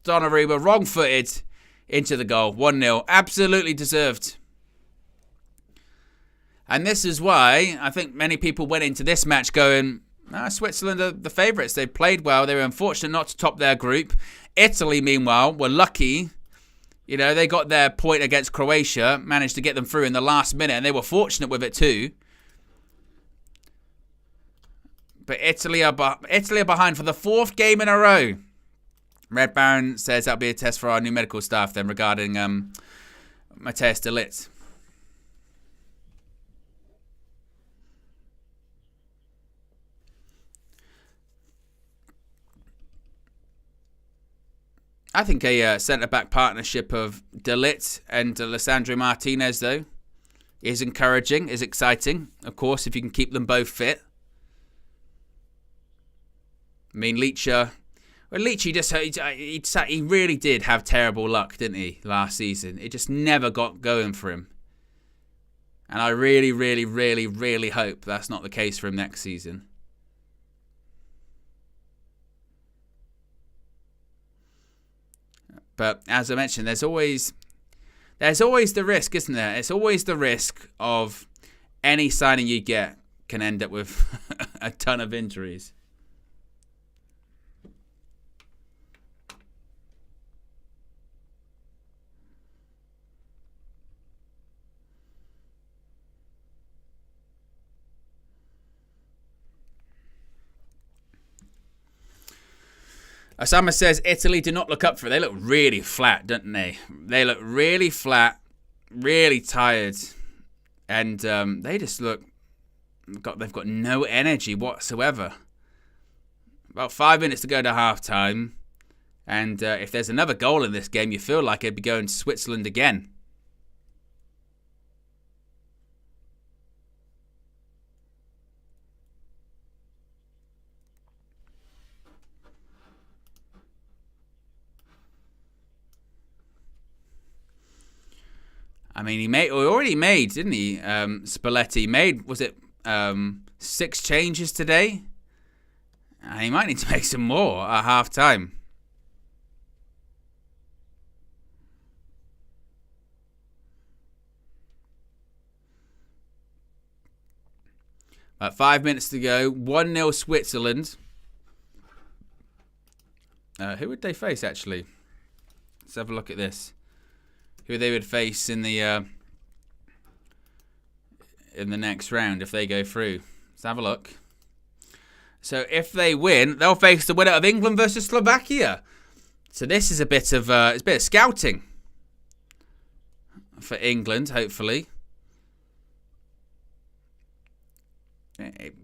Donnarumma, wrong-footed into the goal. 1-0. Absolutely deserved. And this is why I think many people went into this match going, Switzerland are the favourites. They played well. They were unfortunate not to top their group. Italy, meanwhile, were lucky. They got their point against Croatia, managed to get them through in the last minute, and they were fortunate with it too. But Italy are behind for the 4th game in a row. Red Baron says that'll be a test for our new medical staff then regarding Matthijs de Ligt. I think a centre-back partnership of de Ligt and Lisandro Martinez, though, is encouraging, is exciting. Of course, if you can keep them both fit. I mean, Leach he really did have terrible luck, didn't he, last season? It just never got going for him. And I really, really, really, really hope that's not the case for him next season. But as I mentioned, there's always There's always the risk, isn't there? It's always the risk of any signing you get can end up with a ton of injuries. Osama says Italy do not look up for it. They look really flat, don't they? They look really flat, really tired, and they just look. They've got no energy whatsoever. About 5 minutes to go to half-time, and if there's another goal in this game, you feel like it'd be going to Switzerland again. I mean, he already made, didn't he? Spalletti made, was it 6 changes today? And he might need to make some more at half time. About 5 minutes to go. 1-0 Switzerland. Who would they face, actually? Let's have a look at this. Who they would face in the next round if they go through. Let's have a look. So if they win, they'll face the winner of England versus Slovakia. So this is a bit of scouting for England, hopefully.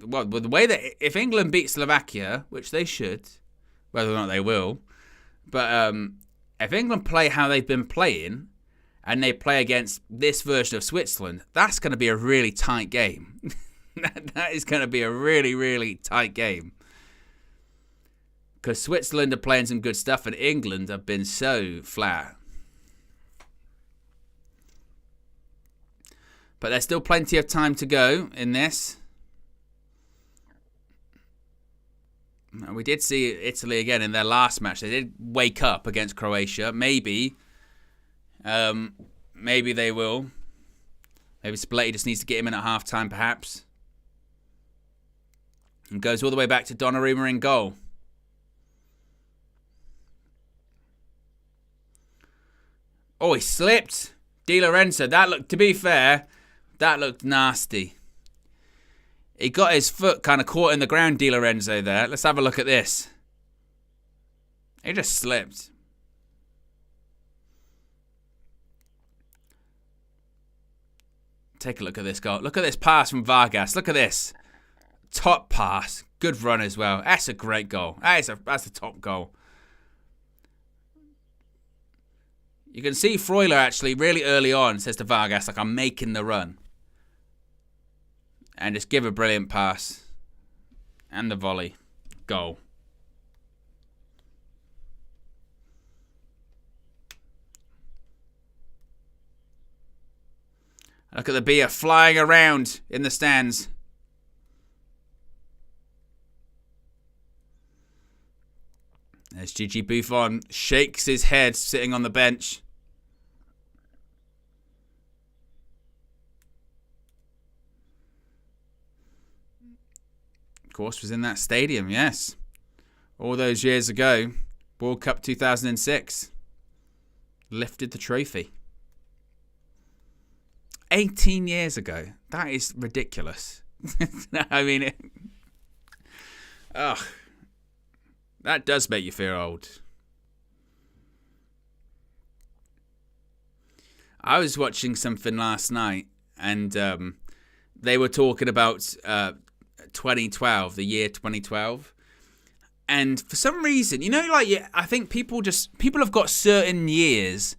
Well, the way that if England beat Slovakia, which they should, whether or not they will, but if England play how they've been playing, and they play against this version of Switzerland, that's going to be a really tight game. That is going to be a really, really tight game. Because Switzerland are playing some good stuff, and England have been so flat. But there's still plenty of time to go in this. We did see Italy again in their last match. They did wake up against Croatia. Maybe they will. Maybe Spalletti just needs to get him in at half-time, perhaps. And goes all the way back to Donnarumma in goal. Oh, he slipped. Di Lorenzo. To be fair, that looked nasty. He got his foot kind of caught in the ground, Di Lorenzo, there. Let's have a look at this. He just slipped. Take a look at this goal. Look at this pass from Vargas. Look at this. Top pass. Good run as well. That's a great goal. That's the top goal. You can see Freuler actually really early on says to Vargas, like, I'm making the run. And just give a brilliant pass. And the volley. Goal. Look at the beer flying around in the stands. There's Gigi Buffon. Shakes his head sitting on the bench. Of course, was in that stadium, yes. All those years ago. World Cup 2006. Lifted the trophy. 18 years ago. That is ridiculous. I mean, that does make you feel old. I was watching something last night, and they were talking about 2012, the year 2012. And for some reason, I think people have got certain years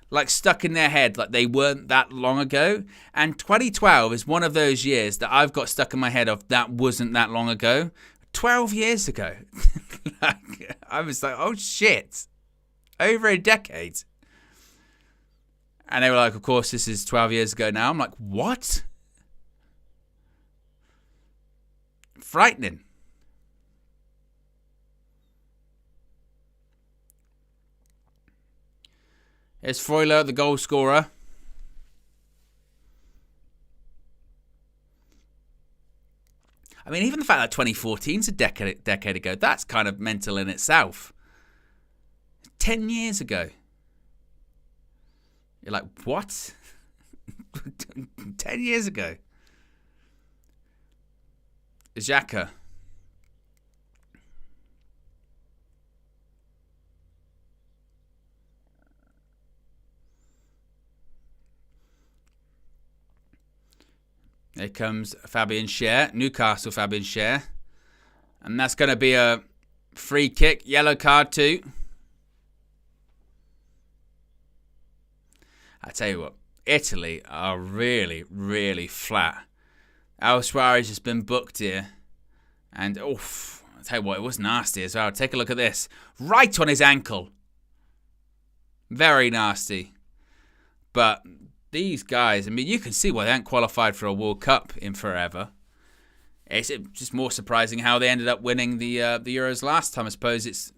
like stuck in their head, like they weren't that long ago. And 2012 is one of those years that I've got stuck in my head of that wasn't that long ago. 12 years ago. I was like, oh shit. Over a decade. And they were like, of course, this is 12 years ago now. I'm like, what? Frightening. Here's Freuler, the goal scorer. I mean, even the fact that 2014's a decade ago, that's kind of mental in itself. 10 years ago. You're like, what? 10 years ago. Xhaka. Here comes Fabian Schär, Newcastle Fabian Schär. And that's going to be a free kick, yellow card too. I tell you what, Italy are really, really flat. El Suarez has been booked here. And, oof, I tell you what, it was nasty as well. Take a look at this. Right on his ankle. Very nasty. But these guys, I mean, you can see why they haven't qualified for a World Cup in forever. It's just more surprising how they ended up winning the Euros last time. I suppose it's...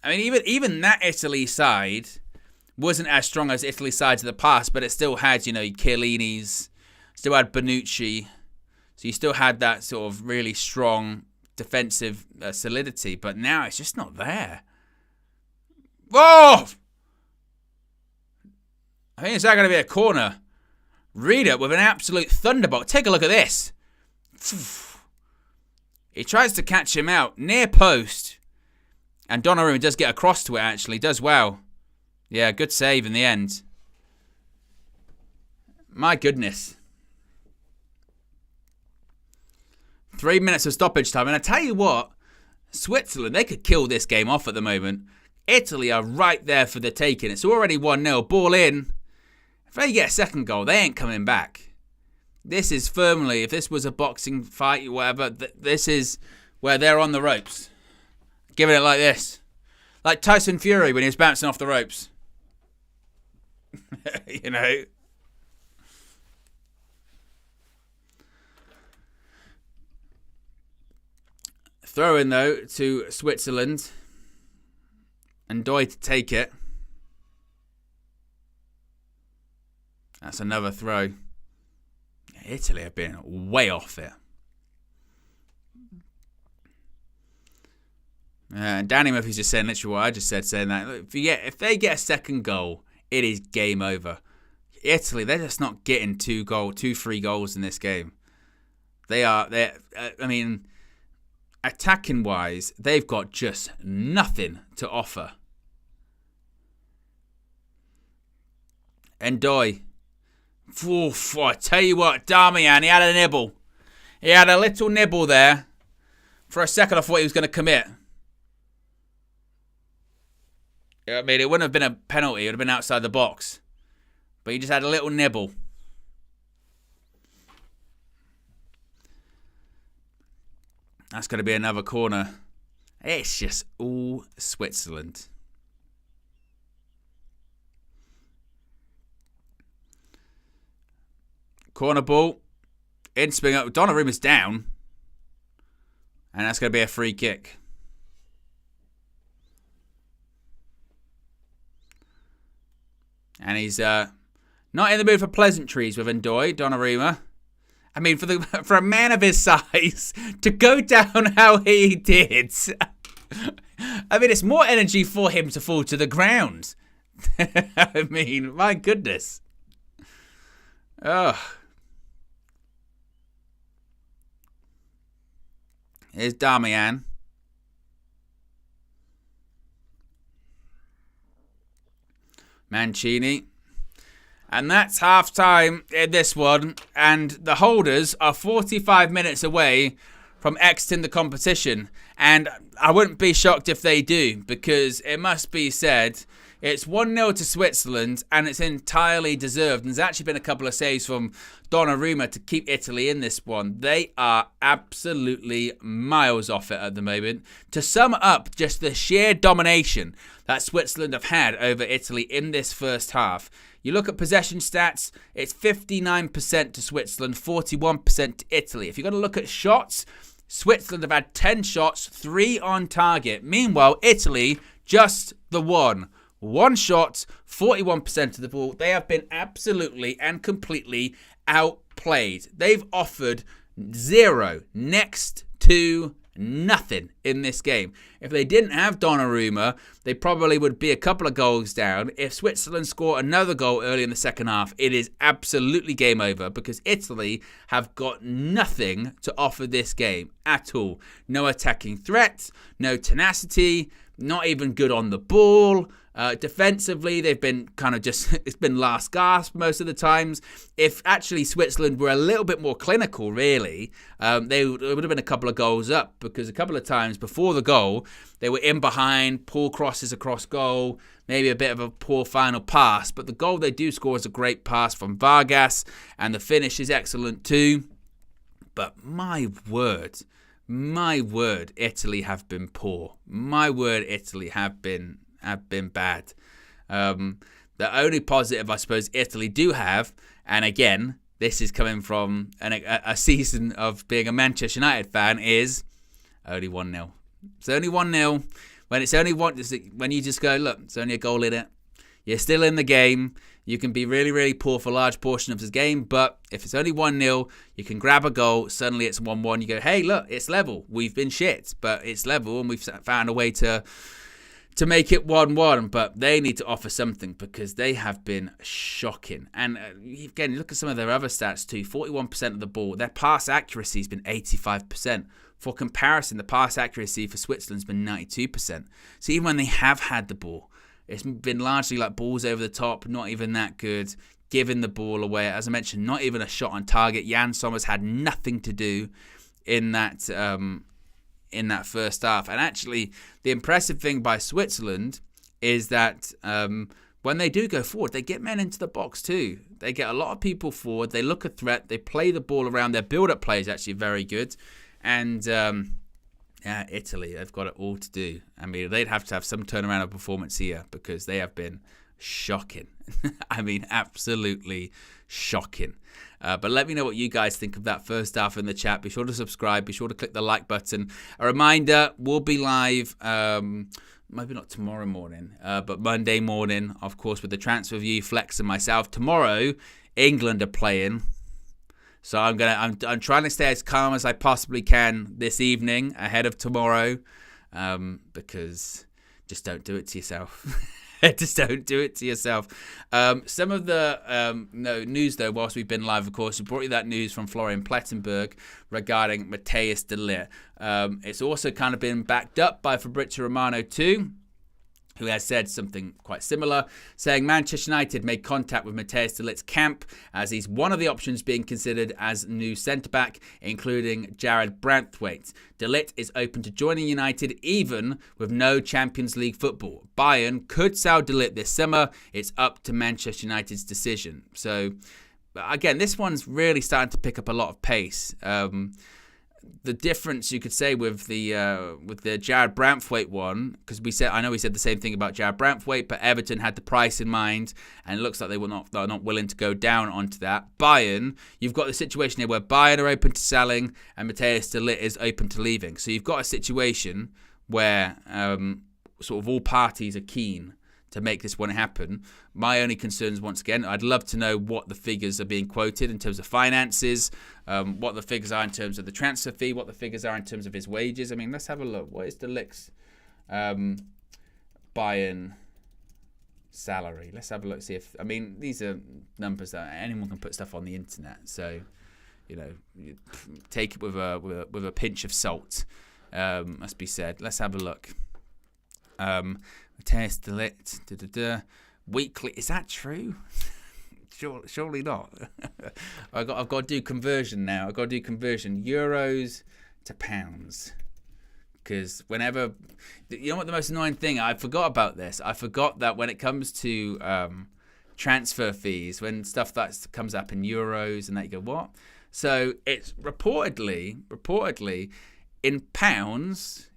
I mean, even that Italy side wasn't as strong as Italy's sides of the past, but it still had, you know, Chiellini's, still had Bonucci. So you still had that sort of really strong defensive solidity, but now it's just not there. Whoa! I think it's not going to be a corner. Read it with an absolute thunderbolt. Take a look at this. He tries to catch him out near post. And Donnarumma does get across to it, actually. Does well. Yeah, good save in the end. My goodness. 3 minutes of stoppage time. And I tell you what, Switzerland, they could kill this game off at the moment. Italy are right there for the taking. It's already 1-0. Ball in. If they get a second goal, they ain't coming back. This is firmly, if this was a boxing fight or whatever, this is where they're on the ropes. Giving it like this. Like Tyson Fury when he was bouncing off the ropes. You know. Throw in, though, to Switzerland. And Doy to take it. That's another throw. Italy have been way off it. Danny Murphy's just saying literally what I just said, saying that look, if they get a second goal, it is game over. Italy, they're just not getting two free goals in this game. I mean, attacking wise, they've got just nothing to offer. And Doy. Oof, I tell you what, Darmian, he had a nibble. He had a little nibble there. For a second, I thought he was going to commit. I mean, it wouldn't have been a penalty. It would have been outside the box. But he just had a little nibble. That's going to be another corner. It's just all Switzerland. Corner ball. In spin up. Donnarumma's down. And that's going to be a free kick. And he's not in the mood for pleasantries with Ndoye, Donnarumma. I mean, for a man of his size, to go down how he did. I mean, it's more energy for him to fall to the ground. I mean, my goodness. Oh. Here's Darmian. Mancini. And that's half time in this one. And the holders are 45 minutes away from exiting the competition. And I wouldn't be shocked if they do, because it must be said, it's 1-0 to Switzerland, and it's entirely deserved. And there's actually been a couple of saves from Donnarumma to keep Italy in this one. They are absolutely miles off it at the moment. To sum up just the sheer domination that Switzerland have had over Italy in this first half, you look at possession stats, it's 59% to Switzerland, 41% to Italy. If you're going to look at shots, Switzerland have had 10 shots, 3 on target. Meanwhile, Italy, just the one. One shot, 41% of the ball. They have been absolutely and completely outplayed. They've offered Zero. Next to nothing in this game. If they didn't have Donnarumma, they probably would be a couple of goals down. If Switzerland score another goal early in the second half, it is absolutely game over because Italy have got nothing to offer this game at all. No attacking threat, no tenacity, not even good on the ball. Defensively, they've been kind of just, it's been last gasp most of the times. If actually Switzerland were a little bit more clinical, really, they would have been a couple of goals up because a couple of times before the goal, they were in behind, poor crosses across goal, maybe a bit of a poor final pass. But the goal they do score is a great pass from Vargas, and the finish is excellent too. But my word, Italy have been poor. My word, Italy have been bad. The only positive I suppose Italy do have, and again, this is coming from a season of being a Manchester United fan, is only 1-0. It's only 1-0. When it's only one, when you just go, look, it's only a goal in it. You're still in the game. You can be really, really poor for a large portion of this game, but if it's only 1-0, you can grab a goal. Suddenly it's 1-1. You go, hey, look, it's level. We've been shit, but it's level, and we've found a way to make it 1-1, but they need to offer something because they have been shocking. And again, look at some of their other stats too. 41% of the ball. Their pass accuracy has been 85%. For comparison, the pass accuracy for Switzerland's been 92%. So even when they have had the ball, it's been largely like balls over the top, not even that good, giving the ball away. As I mentioned, not even a shot on target. Jan Sommers had nothing to do in that first half. And actually, the impressive thing by Switzerland is that when they do go forward, they get men into the box too. They get a lot of people forward. They look a threat. They play the ball around. Their build-up play is actually very good. And Italy, they've got it all to do. I mean, they'd have to have some turnaround of performance here because they have been shocking. I mean, absolutely shocking. But let me know what you guys think of that first half in the chat. Be sure to subscribe. Be sure to click the like button. A reminder, we'll be live, maybe not tomorrow morning, but Monday morning, of course, with the Transfer View, Flex and myself. Tomorrow, England are playing. So I'm trying to stay as calm as I possibly can this evening ahead of tomorrow, because just don't do it to yourself. Just don't do it to yourself. Some of the news, though, whilst we've been live, of course, we brought you that news from Florian Plettenberg regarding Matthias de Ligt. It's also kind of been backed up by Fabrizio Romano too, who has said something quite similar, saying Manchester United made contact with Matthias de Ligt's camp as he's one of the options being considered as new centre-back, including Jared Branthwaite. De Ligt is open to joining United even with no Champions League football. Bayern could sell de Ligt this summer. It's up to Manchester United's decision. So, again, this one's really starting to pick up a lot of pace. The difference you could say with the Jared Branthwaite one, because I know we said the same thing about Jared Branthwaite, but Everton had the price in mind, and it looks like they're not willing to go down onto that. Bayern, you've got the situation here where Bayern are open to selling and Matthias de Ligt is open to leaving. So you've got a situation where sort of all parties are keen to make this one happen. My only concerns, once again, I'd love to know what the figures are being quoted in terms of finances, what the figures are in terms of the transfer fee, what the figures are in terms of his wages. I mean, let's have a look. What is de Ligt's Bayern salary? Let's have a look, see if, I mean, these are numbers that anyone can put stuff on the internet. So, you know, you take it with a pinch of salt, must be said. Let's have a look. Matthias de Ligt, weekly. Is that true? Surely not. I've got to do conversion now. I've got to do conversion euros to pounds, because whenever, you know what the most annoying thing, I forgot about this. I forgot that when it comes to transfer fees, when stuff that comes up in euros and that, you go, what? So it's reportedly in pounds.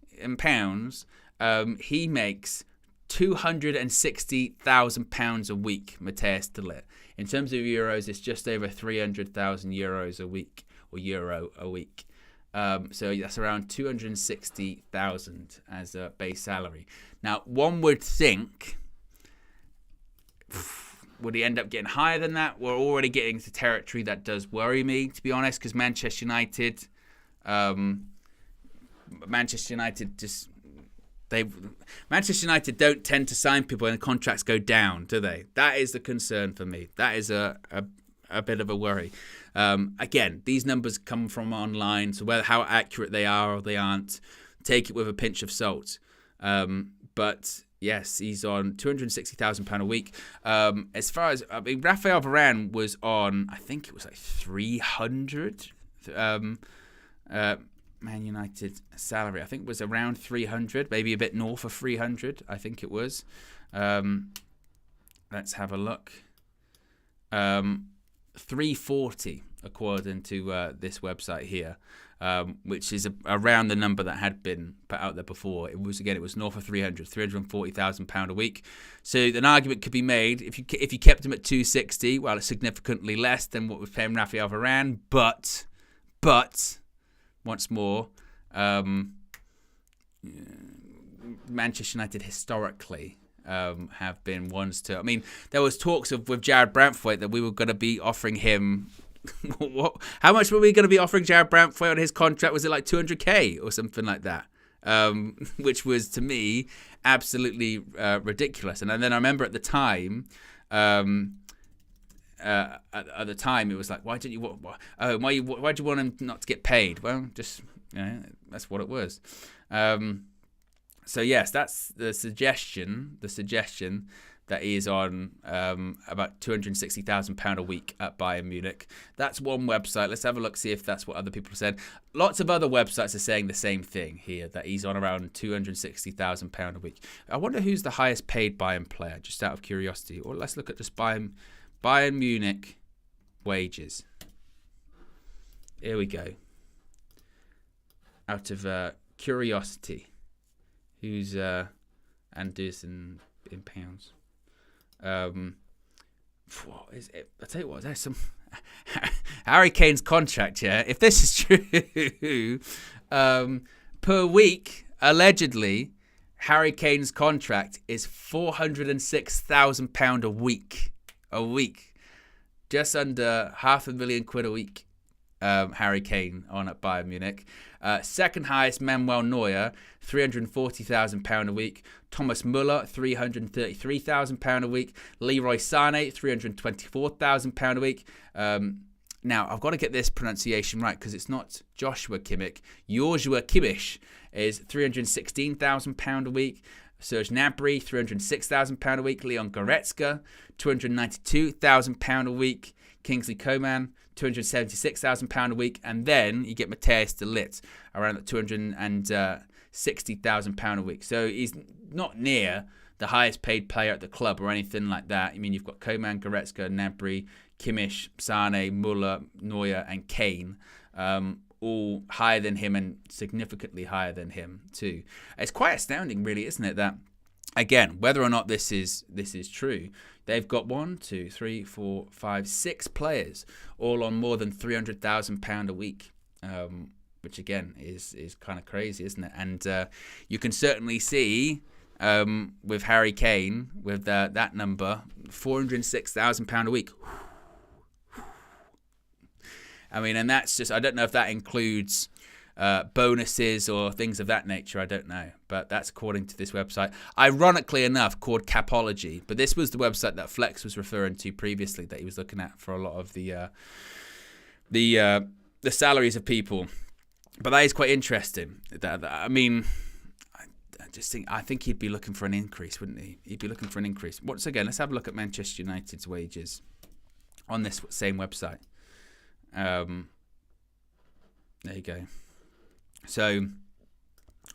He makes £260,000 a week, Matthias de Ligt. In terms of euros, it's just over 300,000 euros a week, or euro a week. So that's around 260,000 as a base salary. Now, one would think Would he end up getting higher than that? We're already getting into territory that does worry me, to be honest, because Manchester United Manchester United don't tend to sign people when the contracts go down, do they? That is the concern for me. That is a bit of a worry. Again, these numbers come from online, so whether how accurate they are or they aren't, take it with a pinch of salt. But yes, he's on £260,000 a week. As far as Raphael Varane was on, I think it was like 300. Man United salary, I think, was around 300, maybe a bit north of 300. I think it was. Let's have a look. 340 according to this website here, which is around the number that had been put out there before. It was north of 340,000 pound a week. So an argument could be made if you kept him at 260. Well, it's significantly less than what was paying Raphael Varane, but once more, Manchester United historically have been ones to. I mean, there was talks with Jared Brantwaite that we were going to be offering him. How much were we going to be offering Jared Brantwaite on his contract? Was it like 200k or something like that? Which was, to me, absolutely ridiculous. And then I remember at the time. At the time, it was like, why do you want him not to get paid? Well, just that's what it was. So yes, that's the suggestion. The suggestion that he is on about £260,000 a week at Bayern Munich. That's one website. Let's have a look, see if that's what other people have said. Lots of other websites are saying the same thing here, that he's on around £260,000 a week. I wonder who's the highest paid Bayern player, just out of curiosity. Or let's look at just Bayern Munich wages. Here we go. Out of curiosity, who's and do this in pounds. What is it? I tell you what, there's some Harry Kane's contract. Yeah, if this is true, per week, allegedly, Harry Kane's contract is £406,000 a week. Just under £500,000 a week. Harry Kane on at Bayern Munich. Second highest, Manuel Neuer, £340,000 a week. Thomas Muller, £333,000 a week. Leroy Sané, £324,000 a week. Now, I've got to get this pronunciation right because it's not Joshua Kimmich. Joshua Kimmich is £316,000 a week. Serge Gnabry, £306,000 a week. Leon Goretzka, £292,000 a week. Kingsley Coman, £276,000 a week. And then you get Matthias de Ligt, around £260,000 a week. So he's not near the highest paid player at the club or anything like that. I mean, you've got Coman, Goretzka, Gnabry, Kimmich, Sané, Muller, Neuer, and Kane. All higher than him and significantly higher than him too. It's quite astounding, really, isn't it? That, again, whether or not this is true, they've got 6 players all on more than £300,000 a week, which again is kind of crazy, isn't it? And you can certainly see with Harry Kane with that number, £406,000 a week. I mean, and that's just, I don't know if that includes bonuses or things of that nature. I don't know. But that's according to this website. Ironically enough, called Capology. But this was the website that Flex was referring to previously that he was looking at for a lot of the salaries of people. But that is quite interesting. I mean, I think he'd be looking for an increase, wouldn't he? He'd be looking for an increase. Once again, let's have a look at Manchester United's wages on this same website. There you go. So,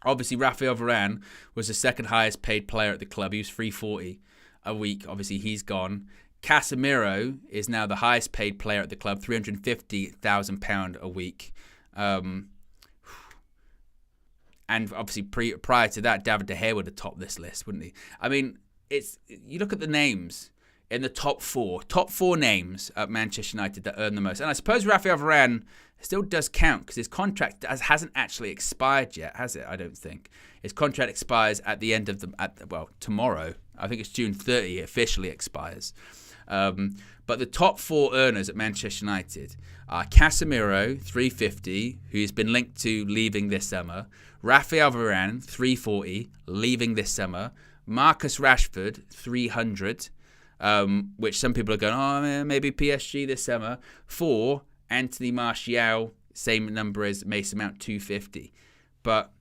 obviously, Raphael Varane was the second highest paid player at the club. He was $340 a week. Obviously, he's gone. Casemiro is now the highest paid player at the club, £350,000 a week. And obviously, prior to that, David De Gea would have topped this list, wouldn't he? I mean, you look at the names in the top four names at Manchester United that earn the most. And I suppose Raphael Varane still does count because his contract hasn't actually expired yet, has it? I don't think. His contract expires at the end of tomorrow. I think it's June 30 it officially expires. But the top 4 earners at Manchester United are Casemiro, 350, who's been linked to leaving this summer. Rafael Varane, 340, leaving this summer. Marcus Rashford, 300, which some people are going, oh, maybe PSG this summer. 4, Anthony Martial, same number as Mason Mount, 250. But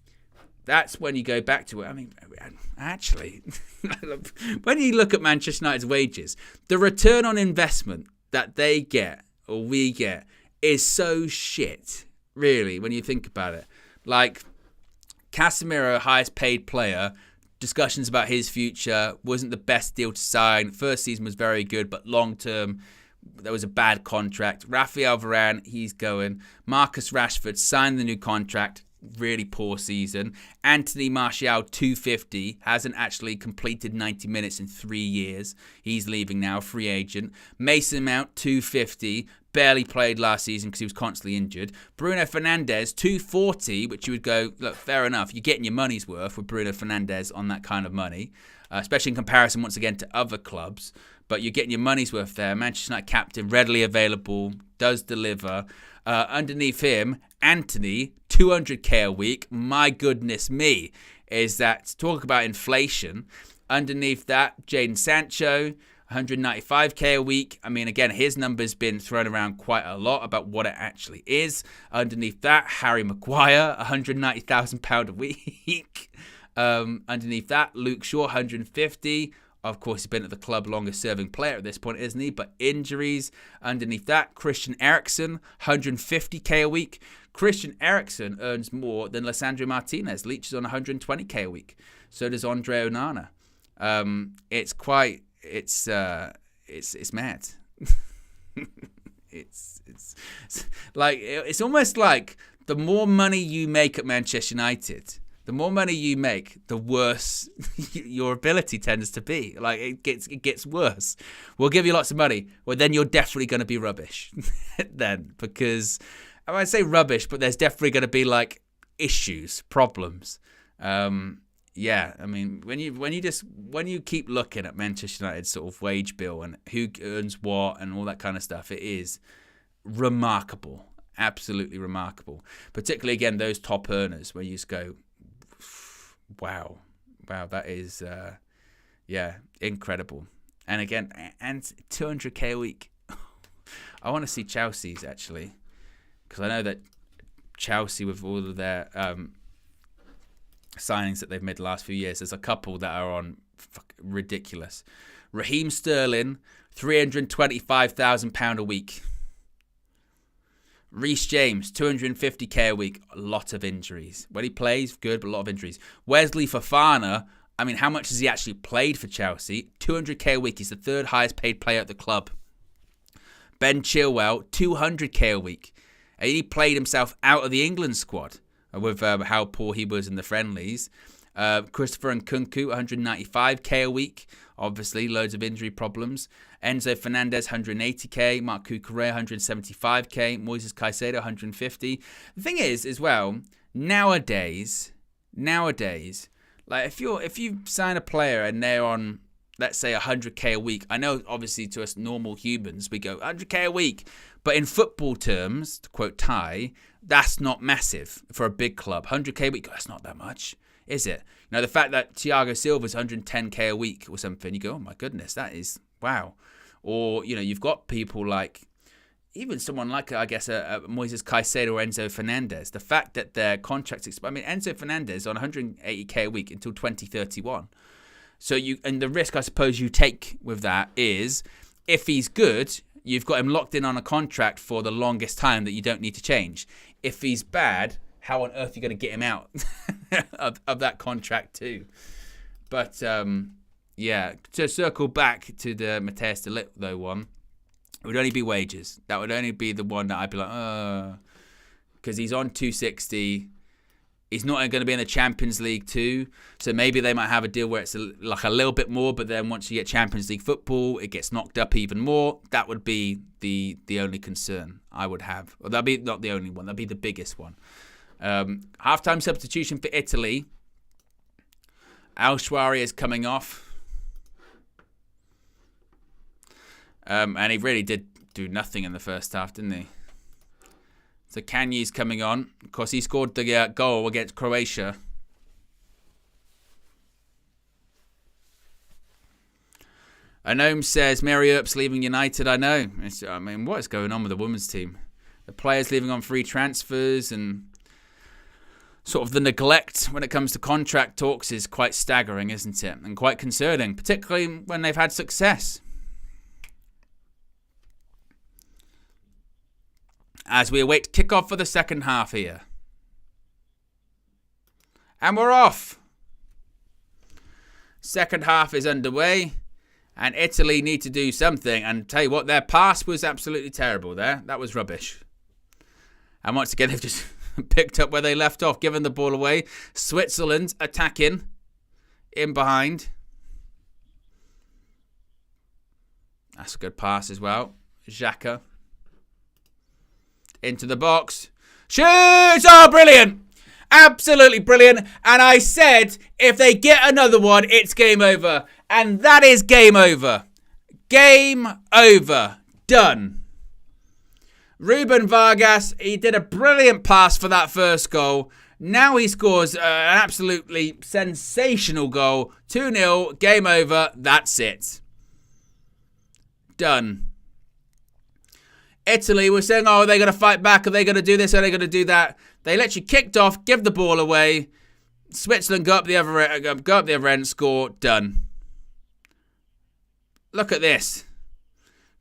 that's when you go back to it. I mean, actually, when you look at Manchester United's wages, the return on investment that they get, or we get, is so shit, really, when you think about it. Like, Casemiro, highest paid player, discussions about his future, wasn't the best deal to sign. First season was very good, but long term, there was a bad contract. Rafael Varane, he's going. Marcus Rashford signed the new contract, really poor season. Anthony Martial, 250, hasn't actually completed 90 minutes in 3 years. He's leaving now, free agent. Mason Mount, 250, barely played last season because he was constantly injured. Bruno Fernandes, 240, which you would go, look, fair enough. You're getting your money's worth with Bruno Fernandes on that kind of money, especially in comparison, once again, to other clubs. But you're getting your money's worth there. Manchester United captain, readily available, does deliver. Underneath him, Anthony, 200k a week. My goodness me. Is that, talk about inflation. Underneath that, Jadon Sancho, 195k a week. I mean, again, his number's been thrown around quite a lot about what it actually is. Underneath that, Harry Maguire, £190,000 a week. Underneath that, Luke Shaw, 150. Of course, he's been at the club longest serving player at this point, isn't he? But injuries. Underneath that, Christian Eriksen, 150k a week. Christian Eriksen earns more than Lisandro Martinez. Leaches on 120k a week. So does Andre Onana. It's mad. it's like, it's almost like the more money you make at Manchester United, the more money you make, the worse your ability tends to be. Like, it gets worse. We'll give you lots of money. Well, then you're definitely going to be rubbish. Then, because I might say rubbish, but there's definitely going to be like issues, problems. Yeah, I mean, when you keep looking at Manchester United's sort of wage bill and who earns what and all that kind of stuff, it is remarkable, absolutely remarkable. Particularly again those top earners, where you just go, wow, that is, incredible. And again, and 200k a week. I want to see Chelsea's actually, because I know that Chelsea, with all of their signings that they've made the last few years, there's a couple that are on ridiculous. Raheem Sterling, £325,000 a week. Reece James, 250k a week. A lot of injuries. When he plays, good, but a lot of injuries. Wesley Fofana, I mean, how much has he actually played for Chelsea? 200k a week. He's the third highest paid player at the club. Ben Chilwell, 200k a week. And he played himself out of the England squad with how poor he was in the friendlies. Christopher Nkunku, 195k a week. Obviously, loads of injury problems. Enzo Fernandez, 180k. Marc Cucurella, 175k. Moises Caicedo, 150. The thing is, as well, nowadays, like if you sign a player and they're on, let's say, 100k a week, I know obviously to us normal humans we go 100k a week, but in football terms, to quote Ty, that's not massive for a big club. 100k a week, that's not that much, is it? You know, the fact that Thiago Silva's 110k a week or something, you go, oh my goodness, that is wow. Or, you know, you've got people like, even someone like, I guess, Moises Caicedo or Enzo Fernandez. The fact that their contracts expire. I mean, Enzo Fernandez on 180k a week until 2031. So and the risk, I suppose, you take with that is, if he's good, you've got him locked in on a contract for the longest time that you don't need to change. If he's bad, how on earth are you going to get him out of that contract too? But, yeah, to circle back to the Mateus de Ligt, though, one, it would only be wages. That would only be the one that I'd be like, because he's on 260. He's not going to be in the Champions League too, so maybe they might have a deal where it's like a little bit more, but then once you get Champions League football, it gets knocked up even more. That would be the only concern I would have. Or that'd be not the only one. That'd be the biggest one. Halftime substitution for Italy. Al Shwari is coming off. And he really did do nothing in the first half, didn't he? So Kanye's coming on. Of course, he scored the goal against Croatia. Anome says, Mary Earp's leaving United. I know. I mean, what is going on with the women's team? The players leaving on free transfers and sort of the neglect when it comes to contract talks is quite staggering, isn't it? And quite concerning, particularly when they've had success. As we await kickoff for the second half here. And we're off. Second half is underway. And Italy need to do something. And tell you what, their pass was absolutely terrible there. That was rubbish. And once again, they've just picked up where they left off, given the ball away. Switzerland attacking in behind. That's a good pass as well. Xhaka. Into the box. Shoots! Oh, brilliant! Absolutely brilliant. And I said, if they get another one, it's game over. And that is game over. Game over. Done. Ruben Vargas, he did a brilliant pass for that first goal. Now he scores an absolutely sensational goal. 2-0, game over, that's it. Done. Italy were saying, oh, are they going to fight back? Are they going to do this? Are they going to do that? They literally kicked off, give the ball away. Switzerland go up the other end, score, done. Look at this.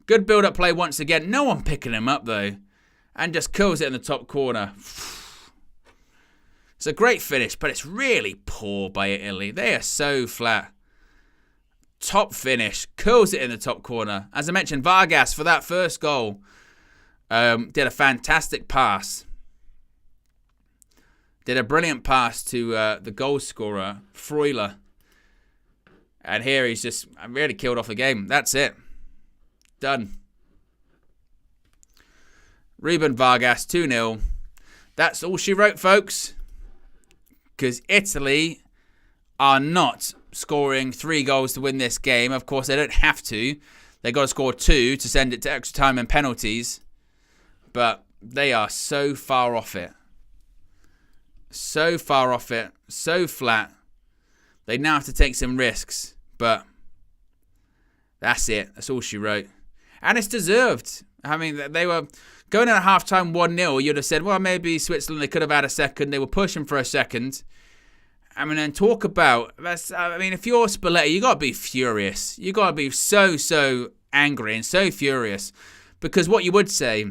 Good build-up play once again. No one picking him up, though. And just kills it in the top corner. It's a great finish, but it's really poor by Italy. They are so flat. Top finish. Kills it in the top corner. As I mentioned, Vargas, for that first goal, did a fantastic pass. Did a brilliant pass to the goal scorer, Freuler. And here he's just really killed off the game. That's it. Done. Ruben Vargas, 2-0. That's all she wrote, folks. Because Italy are not scoring 3 goals to win this game. Of course, they don't have to. They've got to score 2 to send it to extra time and penalties. But they are so far off it. So far off it. So flat. They now have to take some risks. But that's it. That's all she wrote. And it's deserved. I mean, they were going in at half-time 1-0. You'd have said, well, maybe Switzerland, they could have had a second. They were pushing for a second. I mean, and talk about... if you're Spalletti, you got to be furious. You got to be so angry and so furious. Because what you would say,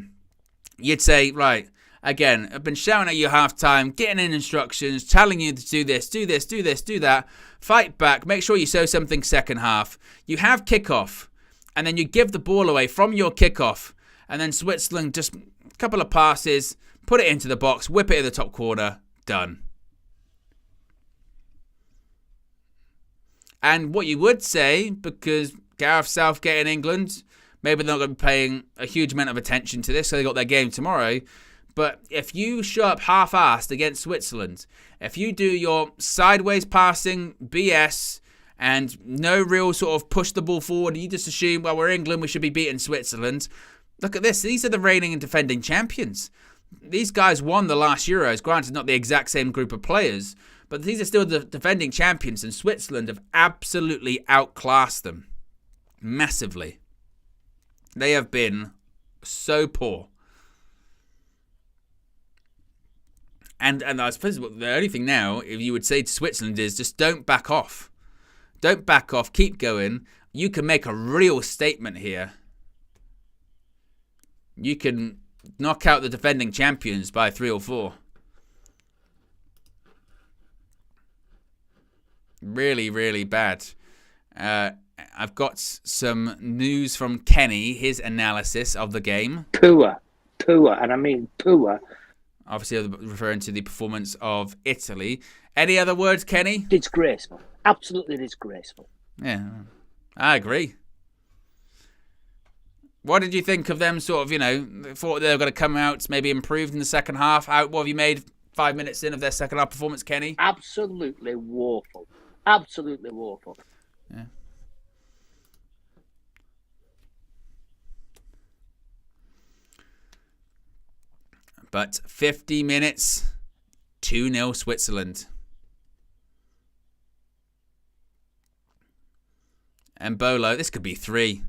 you'd say, right, again, I've been shouting at you half-time, getting in instructions, telling you to do this, do this, do this, do that. Fight back. Make sure you show something second half. You have kickoff. And then you give the ball away from your kickoff. And then Switzerland, just a couple of passes, put it into the box, whip it in the top corner, done. And what you would say, because Gareth Southgate in England, maybe they're not going to be paying a huge amount of attention to this, so they got their game tomorrow. But if you show up half-assed against Switzerland, if you do your sideways passing, BS, and no real sort of push the ball forward, you just assume, well, we're England, we should be beating Switzerland. Look at this. These are the reigning and defending champions. These guys won the last Euros. Granted, not the exact same group of players, but these are still the defending champions, and Switzerland have absolutely outclassed them. Massively. They have been so poor. And I suppose the only thing now, if you would say to Switzerland, is just don't back off. Don't back off. Keep going. You can make a real statement here. You can knock out the defending champions by 3 or 4. Really, really bad. I've got some news from Kenny, his analysis of the game. Poor, and I mean poor. Obviously, referring to the performance of Italy. Any other words, Kenny? Disgraceful. Absolutely disgraceful. Yeah, I agree. What did you think of them thought they were going to come out, maybe improved in the second half? What have you made 5 minutes in of their second half performance, Kenny? Absolutely woeful. Absolutely woeful. Yeah. But 50 minutes, 2-0 Switzerland. And Bolo, this could be 3.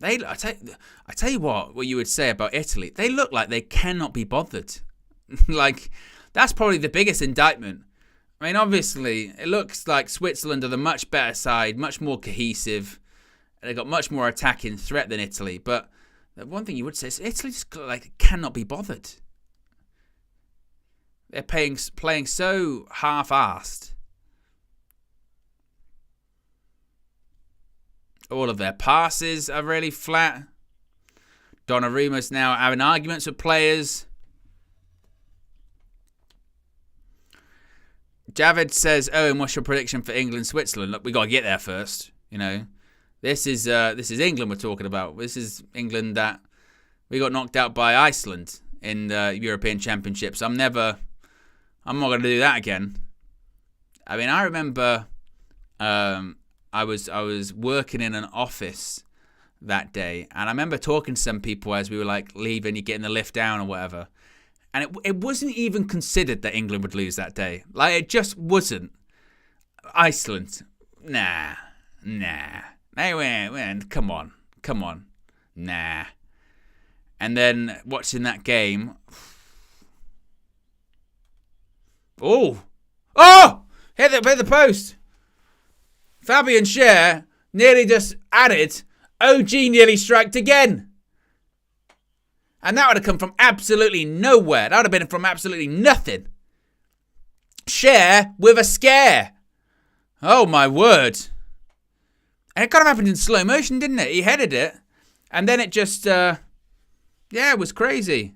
I tell you what you would say about Italy. They look like they cannot be bothered. Like, that's probably the biggest indictment. I mean, obviously, it looks like Switzerland are the much better side, much more cohesive. They've got much more attacking threat than Italy. But the one thing you would say is Italy just cannot be bothered. They're playing so half-assed. All of their passes are really flat. Donnarumma's now having arguments with players. Javed says, "Owen, what's your prediction for England, Switzerland?" Look, we got to get there first. You know, this is England we're talking about. This is England that we got knocked out by Iceland in the European Championships. I'm not going to do that again. I mean, I remember I was working in an office that day, and I remember talking to some people as we were like leaving, you getting the lift down or whatever. And it wasn't even considered that England would lose that day. Like, it just wasn't. Iceland, nah. They went, come on, nah. And then watching that game, hit the post. Fabian Schär nearly just added. OG nearly striked again. And that would have come from absolutely nowhere. That would have been from absolutely nothing. Schär with a scare. Oh, my word. And it kind of happened in slow motion, didn't it? He headed it. And then it just, it was crazy.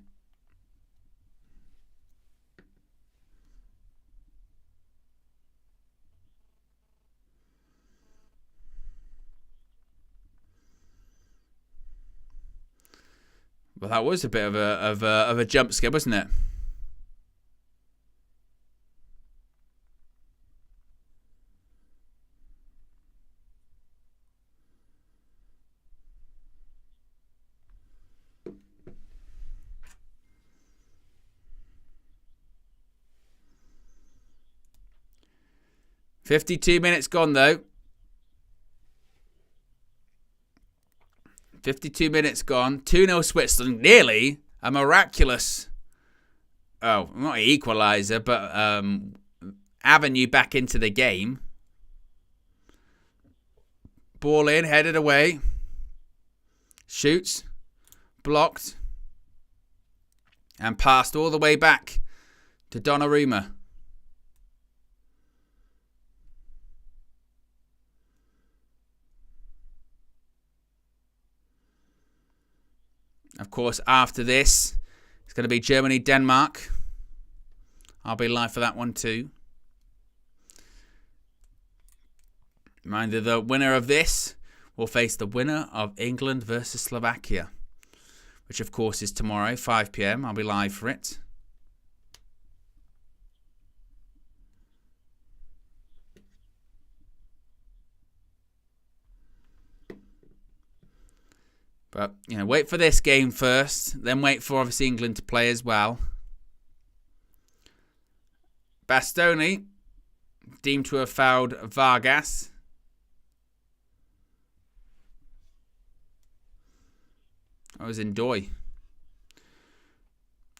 Well, that was a bit of a jump scare, wasn't it? "52 minutes gone, though. 52 minutes gone. 2-0 Switzerland. Nearly a miraculous, not an equaliser, but avenue back into the game. Ball in, headed away. Shoots. Blocked. And passed all the way back to Donnarumma. Of course, after this, it's going to be Germany-Denmark. I'll be live for that one too. Reminder, the winner of this will face the winner of England versus Slovakia, which of course is tomorrow, 5 p.m. I'll be live for it. But, wait for this game first. Then wait for, obviously, England to play as well. Bastoni, deemed to have fouled Vargas. I was in Doy.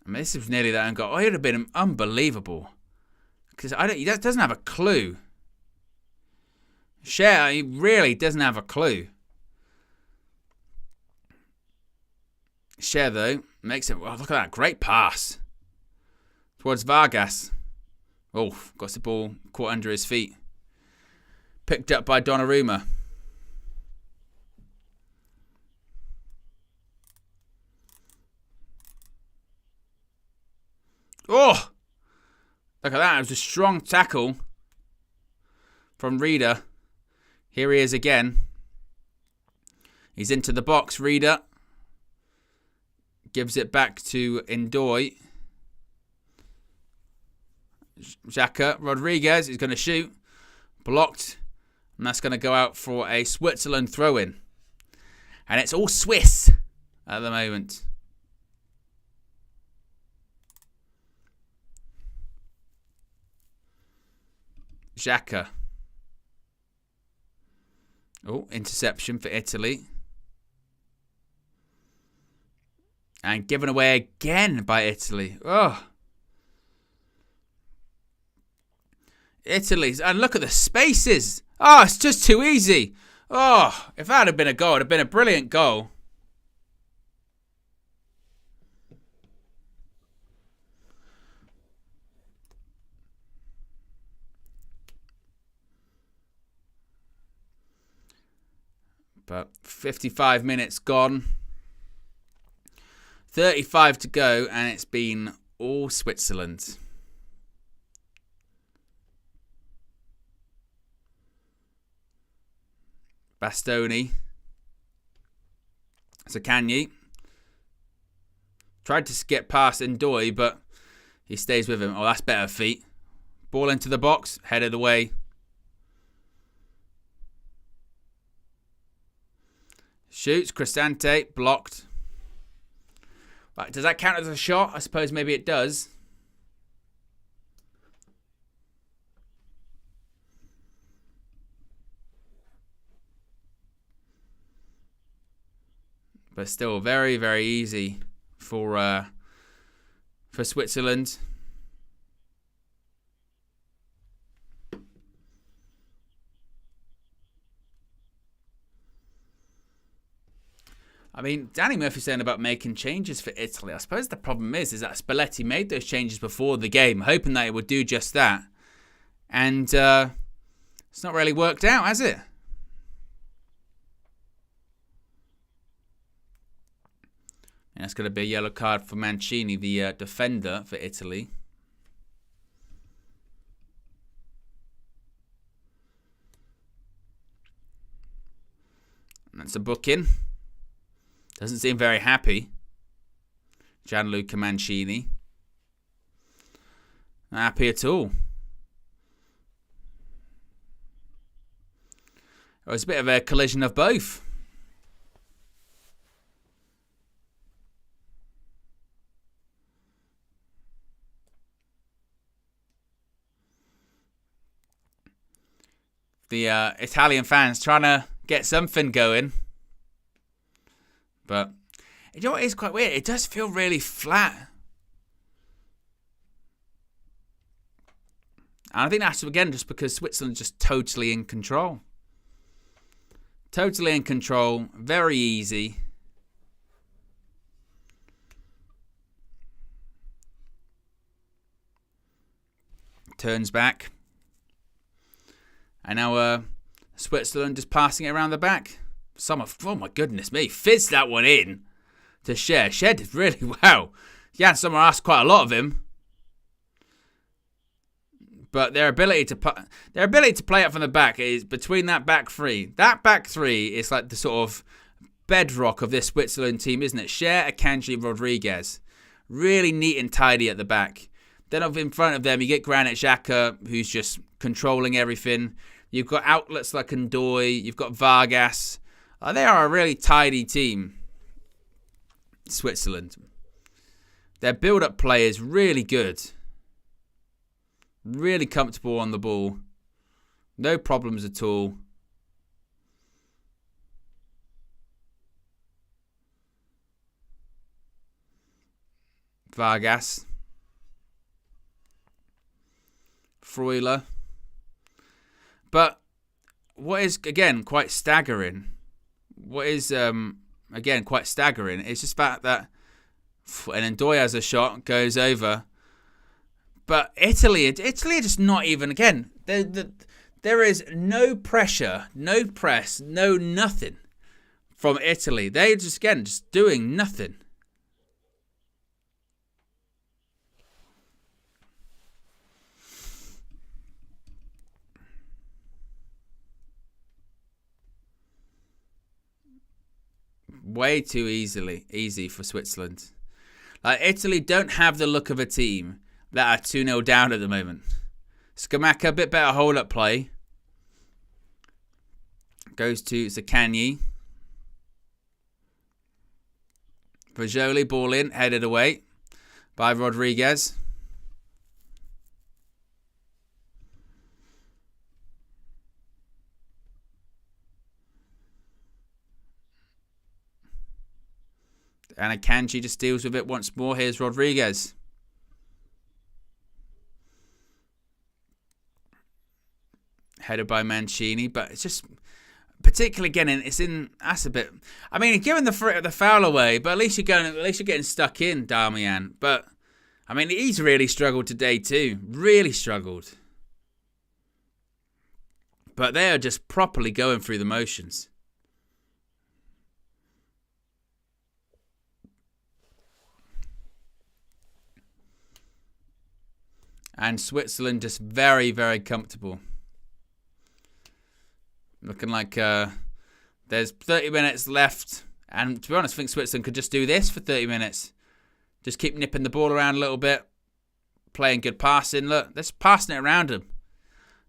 I mean, this was nearly that own goal. It would have been unbelievable. Because he doesn't have a clue. Schär, he really doesn't have a clue. Schär, though, makes it... Oh, look at that. Great pass. Towards Vargas. Oh, got the ball caught under his feet. Picked up by Donnarumma. Oh! Look at that. It was a strong tackle from Reeder. Here he is again. He's into the box, Reeder. Gives it back to Ndoye. Xhaka. Rodriguez is going to shoot. Blocked. And that's going to go out for a Switzerland throw-in. And it's all Swiss at the moment. Xhaka. Oh, interception for Italy. And given away again by Italy. Oh. Italy's. And look at the spaces. Oh, it's just too easy. Oh, if that had been a goal, it would have been a brilliant goal. But 55 minutes gone. 35 to go, and it's been all Switzerland. Bastoni. Zaccagni. Tried to get past Ndoye, but he stays with him. Oh, that's better feet. Ball into the box, headed away. Shoots, Cristante, blocked. Right, does that count as a shot? I suppose maybe it does. But still very, very easy for Switzerland. I mean, Danny Murphy's saying about making changes for Italy. I suppose the problem is that Spalletti made those changes before the game, hoping that it would do just that. And it's not really worked out, has it? And that's going to be a yellow card for Mancini, the defender for Italy. And that's a booking. Doesn't seem very happy. Gianluca Mancini. Not happy at all. It was a bit of a collision of both. The Italian fans trying to get something going. But, you know what is quite weird? It does feel really flat. And I think that's, again, just because Switzerland's just totally in control. Totally in control. Very easy. Turns back. And now Switzerland just passing it around the back. Oh my goodness me, fizzed that one in to Cher. Cher did really well. Yeah, someone asked quite a lot of him. But their ability to play up from the back is between that back three. That back three is like the sort of bedrock of this Switzerland team, isn't it? Cher, Akanji, Rodriguez. Really neat and tidy at the back. Then up in front of them, you get Granit Xhaka, who's just controlling everything. You've got outlets like Ndoye. You've got Vargas. They are a really tidy team, Switzerland. Their build-up play is really good. Really comfortable on the ball. No problems at all. Vargas. Freuler. But what is, again, quite staggering... is just the fact that and Ndoye has a shot, goes over. But Italy are just not even, again, there is no pressure, no press, no nothing from Italy. They're just doing nothing. Way too easy for Switzerland. Like, Italy don't have the look of a team that are 2-0 down at the moment. Scamacca, a bit better hold-up play. Goes to Zaccagni. Bajoli, ball in, headed away by Rodriguez. And Akanji just deals with it once more. Here's Rodriguez. Headed by Mancini, but it's just particularly again, that's a bit. I mean, given the foul away, but at least you're getting stuck in, Darmian. But I mean, he's really struggled today too. Really struggled. But they are just properly going through the motions. And Switzerland just very, very comfortable. Looking like there's 30 minutes left. And to be honest, I think Switzerland could just do this for 30 minutes. Just keep nipping the ball around a little bit. Playing good passing. Look, they're just passing it around them.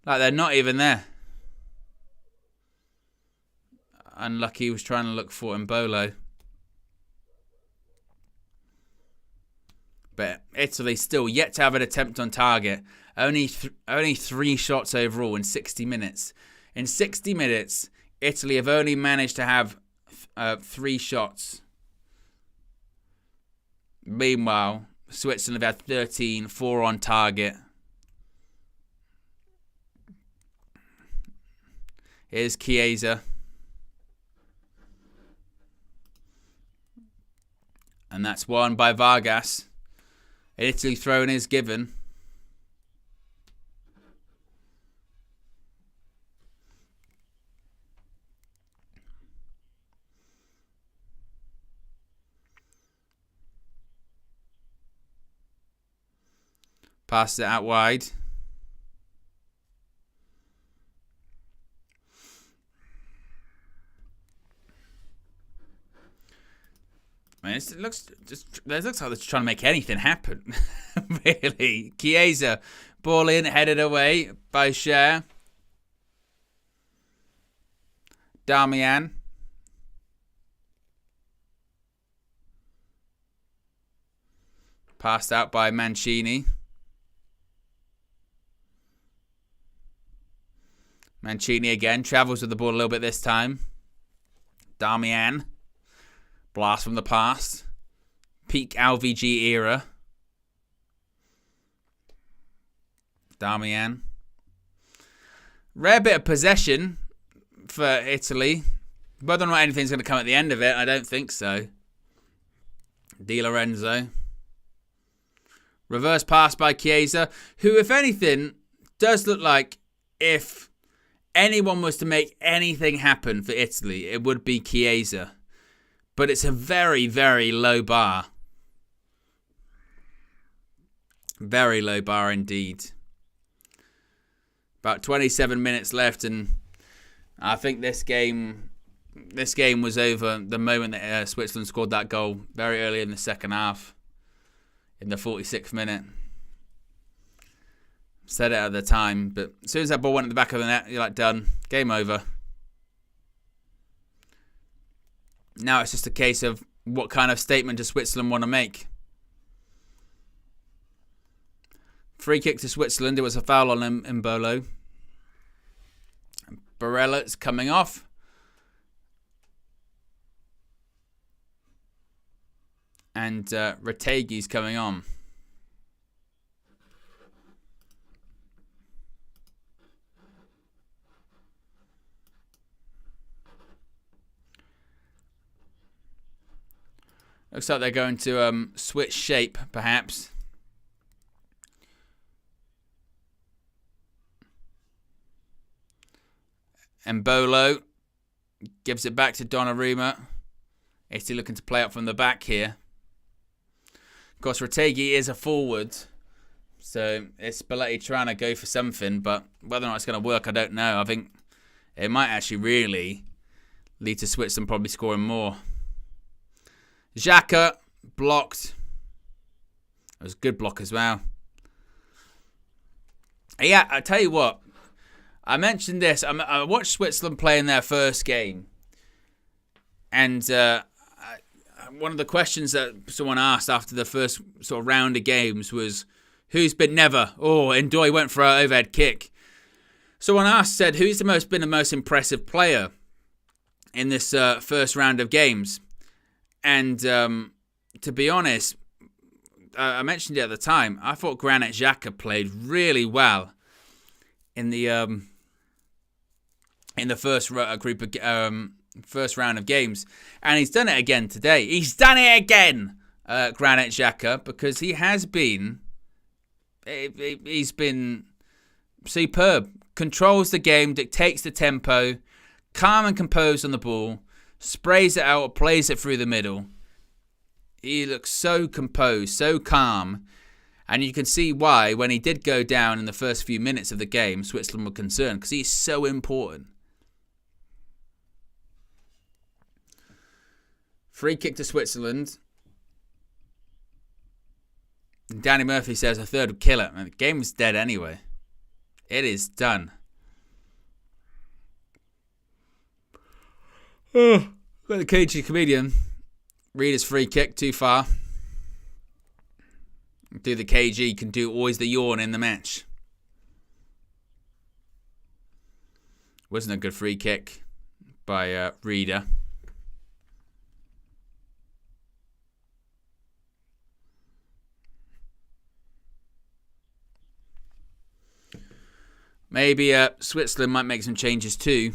Like they're not even there. Unlucky he was trying to look for Mbolo. But Italy still yet to have an attempt on target. Only 3 shots overall in 60 minutes. In 60 minutes, Italy have only managed to have 3 shots. Meanwhile, Switzerland have had 13, 4 on target. Here's Chiesa. And that's won by Vargas. Italy thrown is given. Passes it out wide. I mean, it looks like they're trying to make anything happen. Really. Chiesa, ball in, headed away by Cher. Darmian. Passed out by Mancini. Mancini again, travels with the ball a little bit this time. Darmian. Blast from the past. Peak LVG era. Darmian. Rare bit of possession for Italy. Whether or not anything's going to come at the end of it, I don't think so. Di Lorenzo. Reverse pass by Chiesa, who, if anything, does look like if anyone was to make anything happen for Italy, it would be Chiesa. But it's a very, very low bar. Very low bar indeed. About 27 minutes left, and I think this game was over the moment that Switzerland scored that goal very early in the second half, in the 46th minute. Said it at the time, but as soon as that ball went at the back of the net, you're like, done. Game over. Now it's just a case of what kind of statement does Switzerland want to make. Free kick to Switzerland. It was a foul on Mbolo. Barella's coming off. And Retegi's coming on. Looks like they're going to switch shape, perhaps. Mbolo gives it back to Donnarumma. Italy looking to play up from the back here. Of course, Retegi is a forward, so it's Spalletti trying to go for something, but whether or not it's going to work, I don't know. I think it might actually really lead to Switzerland probably scoring more. Xhaka blocked. It was a good block as well. Yeah, I tell you what. I mentioned this. I watched Switzerland play in their first game. And one of the questions that someone asked after the first sort of round of games was, who's been never? Oh, and Ndoye went for an overhead kick. Someone said, who's been the most impressive player in this first round of games? And to be honest, I mentioned it at the time, I thought Granit Xhaka played really well in the first group of first round of games, and he's done it again today. He's done it again, Granit Xhaka, because he's been superb. Controls the game, dictates the tempo, calm and composed on the ball, sprays it out, plays it through the middle. He looks so composed, so calm, and you can see why when he did go down in the first few minutes of the game, Switzerland were concerned, because he's so important. Free kick to Switzerland. Danny Murphy says a third would kill it. And the game was dead anyway. It is done. Got the cagey comedian. Read his free kick too far. Do the KG, can do always the yawn in the match. Wasn't a good free kick by Reader. Maybe Switzerland might make some changes too.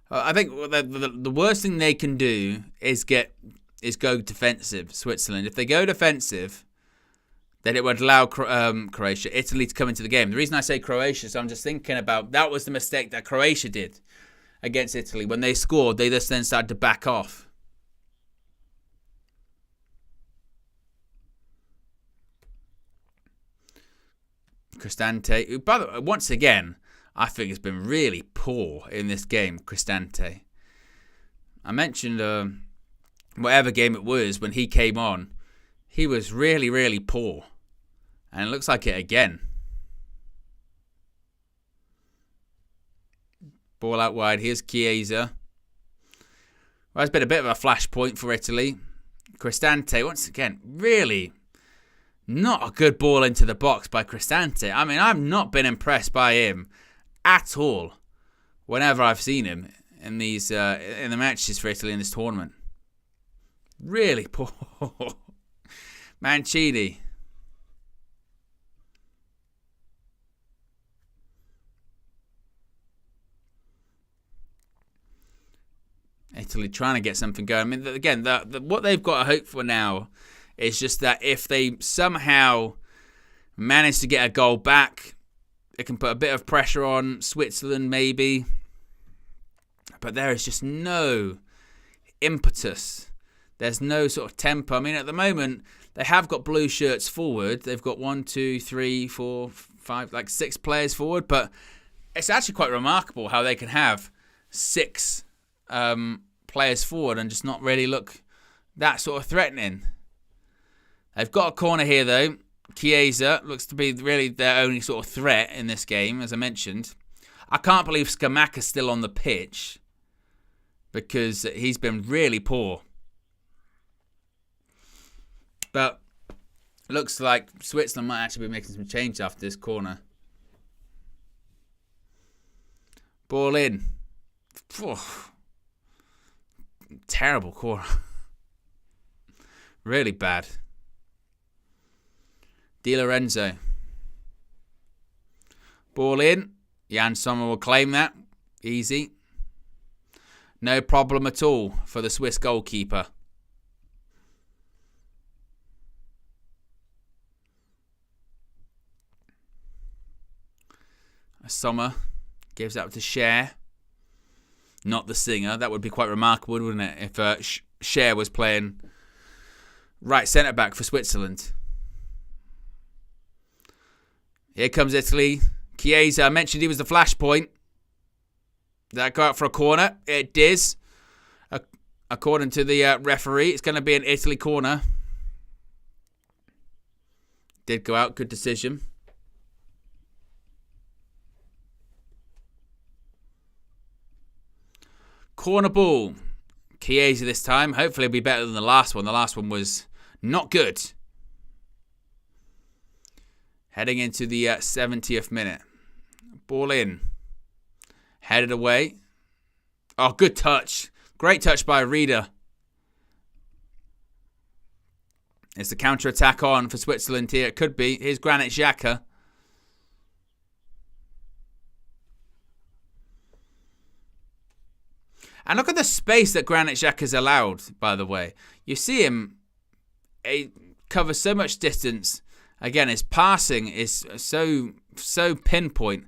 I think the worst thing they can do is go defensive, Switzerland. If they go defensive, then it would allow Croatia, Italy to come into the game. The reason I say Croatia is I'm just thinking about that was the mistake that Croatia did against Italy. When they scored, they just then started to back off. Cristante, who, by the way, once again, I think has been really poor in this game, Cristante. I mentioned whatever game it was, when he came on, he was really, really poor. And it looks like it again. Ball out wide. Here's Chiesa. Well, it's been a bit of a flashpoint for Italy. Cristante, once again, really not a good ball into the box by Cristante. I mean, I've not been impressed by him at all whenever I've seen him in these in the matches for Italy in this tournament. Really poor. Mancini. Italy trying to get something going. I mean, again, what they've got to hope for now is just that if they somehow manage to get a goal back, it can put a bit of pressure on Switzerland maybe. But there is just no impetus. There's no sort of tempo. I mean, at the moment, they have got blue shirts forward. They've got 1, 2, 3, 4, 5, like 6 players forward. But it's actually quite remarkable how they can have 6 players forward and just not really look that sort of threatening. They've got a corner here, though. Chiesa looks to be really their only sort of threat in this game, as I mentioned. I can't believe Scamacca's still on the pitch because he's been really poor. But looks like Switzerland might actually be making some change after this corner. Ball in. Terrible corner. Really bad. Di Lorenzo. Ball in. Jan Sommer will claim that. Easy. No problem at all for the Swiss goalkeeper. Sommer gives that to Cher. Not the singer. That would be quite remarkable, wouldn't it? If Cher was playing right centre-back for Switzerland. Here comes Italy. Chiesa, I mentioned he was the flashpoint. Did that go out for a corner? It did. According to the referee, it's going to be an Italy corner. Did go out. Good decision. Corner ball. Chiesa this time. Hopefully it'll be better than the last one. The last one was not good. Heading into the 70th minute. Ball in. Headed away. Oh, good touch. Great touch by Reader. It's the counter-attack on for Switzerland here. It could be. Here's Granit Xhaka. And look at the space that Granit Xhaka's allowed, by the way. You see him, he covers so much distance. Again, his passing is so pinpoint.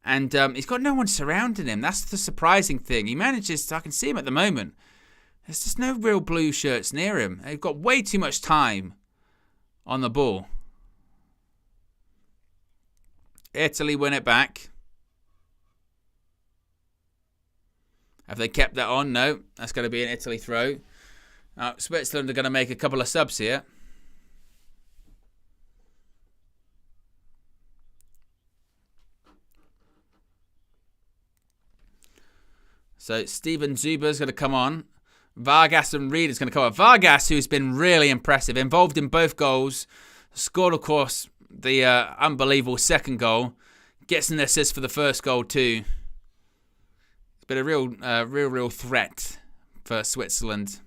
And he's got no one surrounding him. That's the surprising thing. He manages, I can see him at the moment. There's just no real blue shirts near him. They've got way too much time on the ball. Italy win it back. Have they kept that on? No. That's going to be an Italy throw. Switzerland are going to make a couple of subs here. So Steven Zuber's going to come on. Vargas and Reed is going to come on. Vargas, who's been really impressive, involved in both goals. Scored, of course, the unbelievable second goal. Gets an assist for the first goal too. It's been a real threat for Switzerland.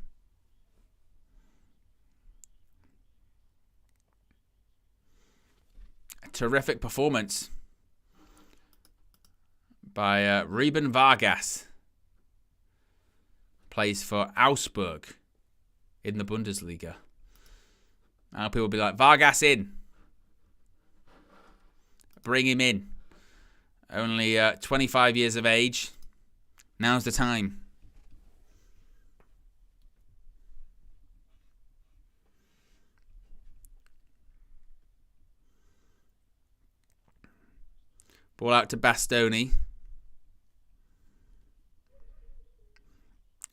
A terrific performance by Ruben Vargas. Plays for Augsburg in the Bundesliga. Now people will be like, Vargas in. Bring him in. Only 25 years of age. Now's the time. Ball out to Bastoni.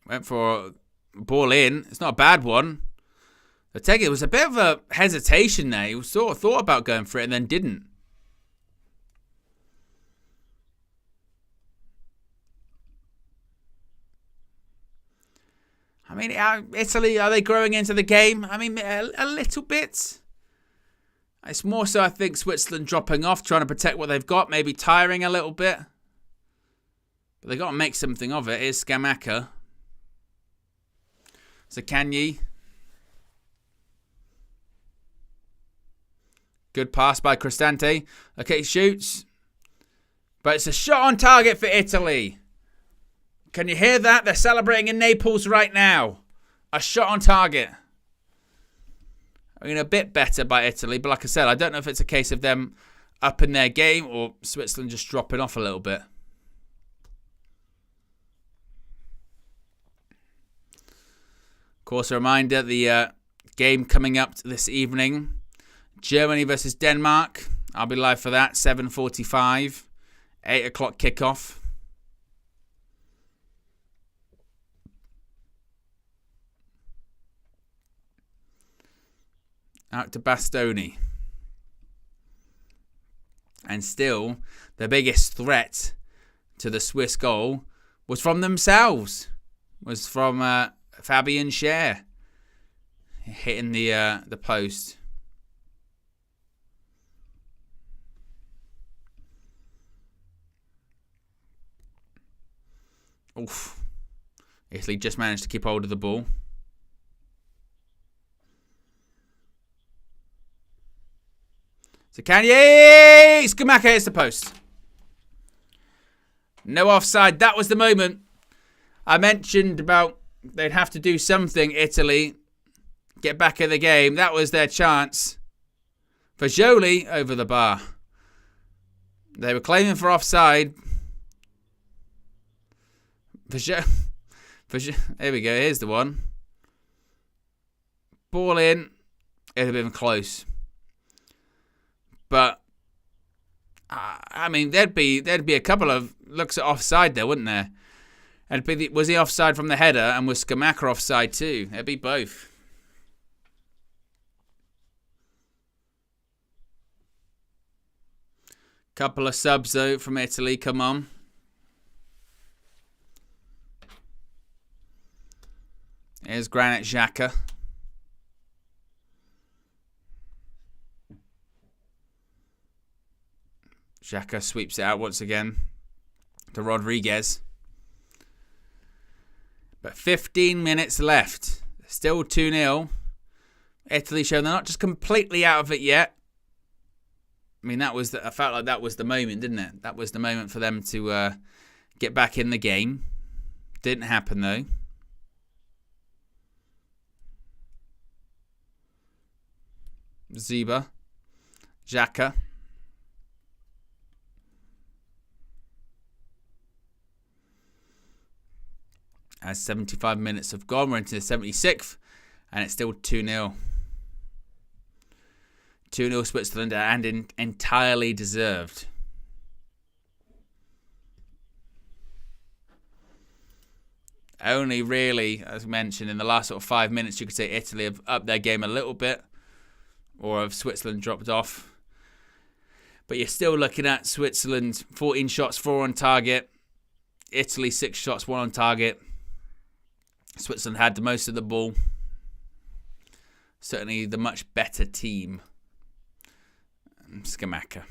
Went for a ball in. It's not a bad one. I take it was a bit of a hesitation there. He sort of thought about going for it and then didn't. I mean, Italy, are they growing into the game? I mean, a little bit. It's more so, I think, Switzerland dropping off, trying to protect what they've got, maybe tiring a little bit. But they've got to make something of it. Here's Scamacca. Zaccagni. Good pass by Cristante. Okay, shoots. But it's a shot on target for Italy. Can you hear that? They're celebrating in Naples right now. A shot on target. I mean, a bit better by Italy. But like I said, I don't know if it's a case of them upping their game or Switzerland just dropping off a little bit. Of course, a reminder, the game coming up this evening. Germany versus Denmark. I'll be live for that, 7:45. 8 o'clock kickoff. Out to Bastoni. And still, the biggest threat to the Swiss goal was from themselves. Was from Fabian Schär hitting the post. Oof. Italy just managed to keep hold of the ball. Zaccagni! Scamacca hits the post. No offside. That was the moment I mentioned about they'd have to do something, Italy. Get back in the game. That was their chance. For Jolie, over the bar. They were claiming for offside. There we go. Here's the one. Ball in. It'd have been close. But I mean, there'd be a couple of looks at offside there, wouldn't there? Was he offside from the header, and was Scamacca offside too? It'd be both. Couple of subs though from Italy. Come on. Here's Granit Xhaka. Xhaka sweeps it out once again to Rodriguez. But 15 minutes left. Still 2-0. Italy show they're not just completely out of it yet. I mean, I felt like that was the moment, didn't it? That was the moment for them to get back in the game. Didn't happen, though. Ziba. Xhaka. As 75 minutes have gone, we're into the 76th, and it's still 2-0. 2-0 Switzerland, and entirely deserved. Only really, as mentioned, in the last sort of 5 minutes, you could say Italy have upped their game a little bit, or have Switzerland dropped off. But you're still looking at Switzerland, 14 shots, 4 on target. Italy, 6 shots, 1 on target. Switzerland had the most of the ball. Certainly the much better team. Scamacca.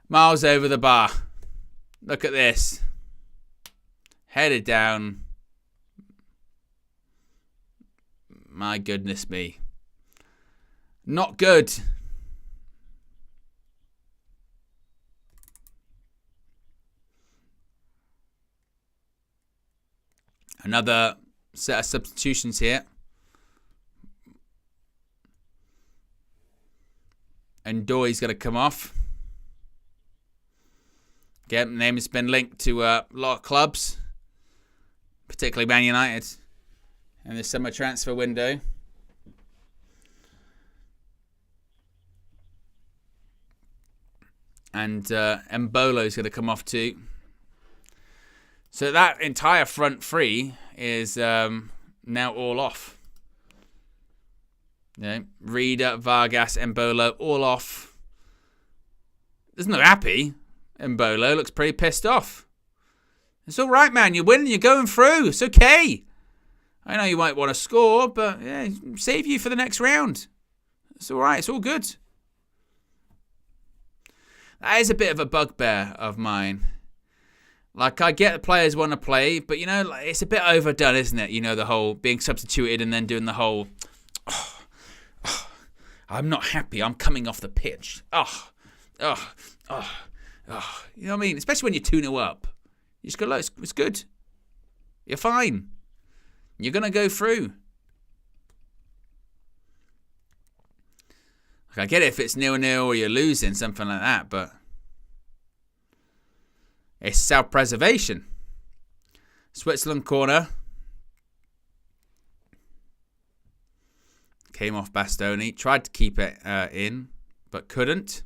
Miles over the bar. Look at this. Headed down. My goodness me. Not good. Another set of substitutions here. And Doy's going to come off. Again, the name has been linked to a lot of clubs, particularly Man United, in the summer transfer window. And Mbolo is going to come off too. So that entire front three is now all off. You know, Reader, Vargas, Mbolo, all off. There's no happy. Mbolo looks pretty pissed off. It's all right, man. You're winning. You're going through. It's okay. I know you might want to score, but yeah, save you for the next round. It's all right. It's all good. That is a bit of a bugbear of mine. Like, I get the players want to play, but, you know, it's a bit overdone, isn't it? You know, the whole being substituted and then doing the whole, I'm not happy. I'm coming off the pitch. You know what I mean? Especially when you're 2-0 up. You just go, look, it's good. You're fine. You're going to go through. Like, I get it if it's 0-0 or you're losing, something like that, but it's self-preservation. Switzerland corner. Came off Bastoni. Tried to keep it in, but couldn't.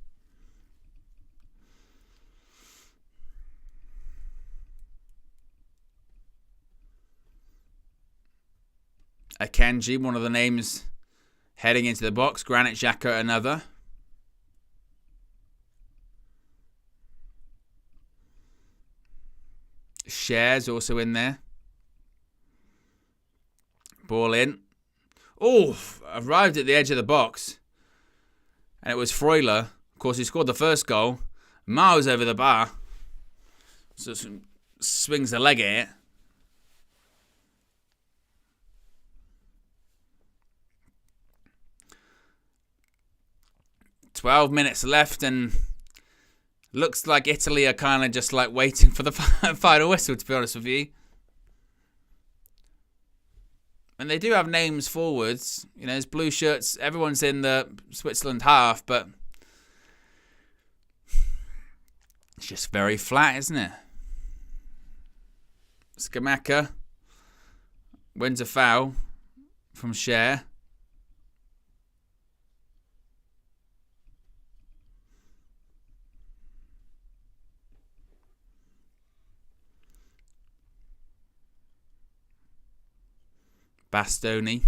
Akanji, one of the names heading into the box. Granit Xhaka, another. Shares also in there. Ball in. Oh, arrived at the edge of the box. And it was Freuler, of course, who scored the first goal. Miles over the bar. So swings the leg at it. "12 minutes left, and looks like Italy are kind of just like waiting for the final whistle, to be honest with you. And they do have names forwards. You know, there's blue shirts. Everyone's in the Switzerland half, but it's just very flat, isn't it? Scamacca wins a foul from Cher. Bastoni.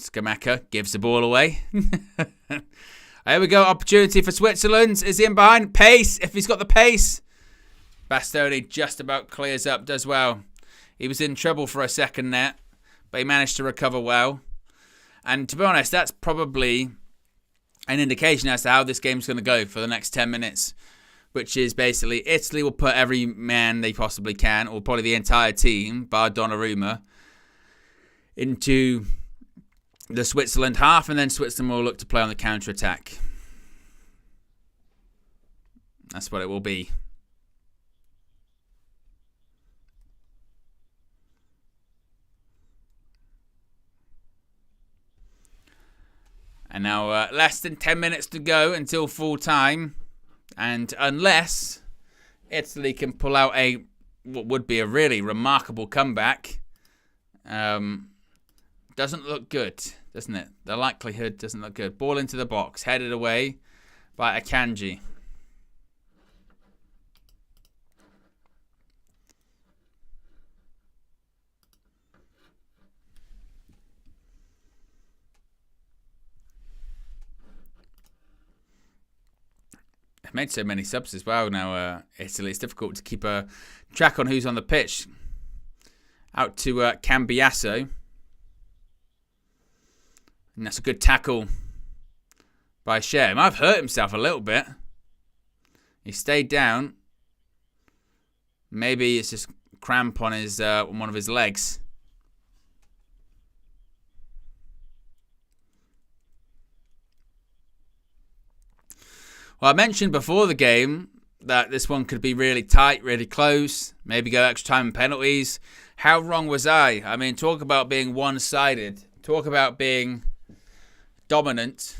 Scamacca gives the ball away. Here we go. Opportunity for Switzerland. Is he in behind? Pace. If he's got the pace. Bastoni just about clears up, does well. He was in trouble for a second there, but he managed to recover well. And to be honest, that's probably an indication as to how this game's going to go for the next 10 minutes, which is basically Italy will put every man they possibly can, or probably the entire team, bar Donnarumma, into the Switzerland half, and then Switzerland will look to play on the counter-attack. That's what it will be. And now less than 10 minutes to go until full time. And unless Italy can pull out what would be a really remarkable comeback, doesn't look good, doesn't it? The likelihood doesn't look good. Ball into the box, headed away by Akanji. Made so many subs as well now, Italy. It's difficult to keep a track on who's on the pitch. Out to Cambiasso. And that's a good tackle by Sher. He might have hurt himself a little bit. He stayed down. Maybe it's just cramp on his one of his legs. Well, I mentioned before the game that this one could be really tight, really close, maybe go extra time and penalties. How wrong was I? I mean, talk about being one-sided. Talk about being dominant.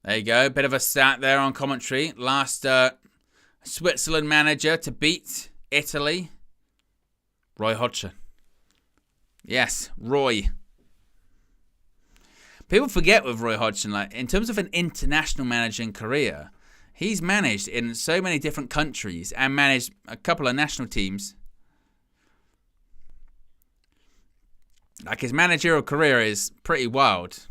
There you go. Bit of a stat there on commentary. Last Switzerland manager to beat Italy. Roy Hodgson. Yes, Roy. People forget with Roy Hodgson, like, in terms of an international managing career, he's managed in so many different countries and managed a couple of national teams. Like, his managerial career is pretty wild.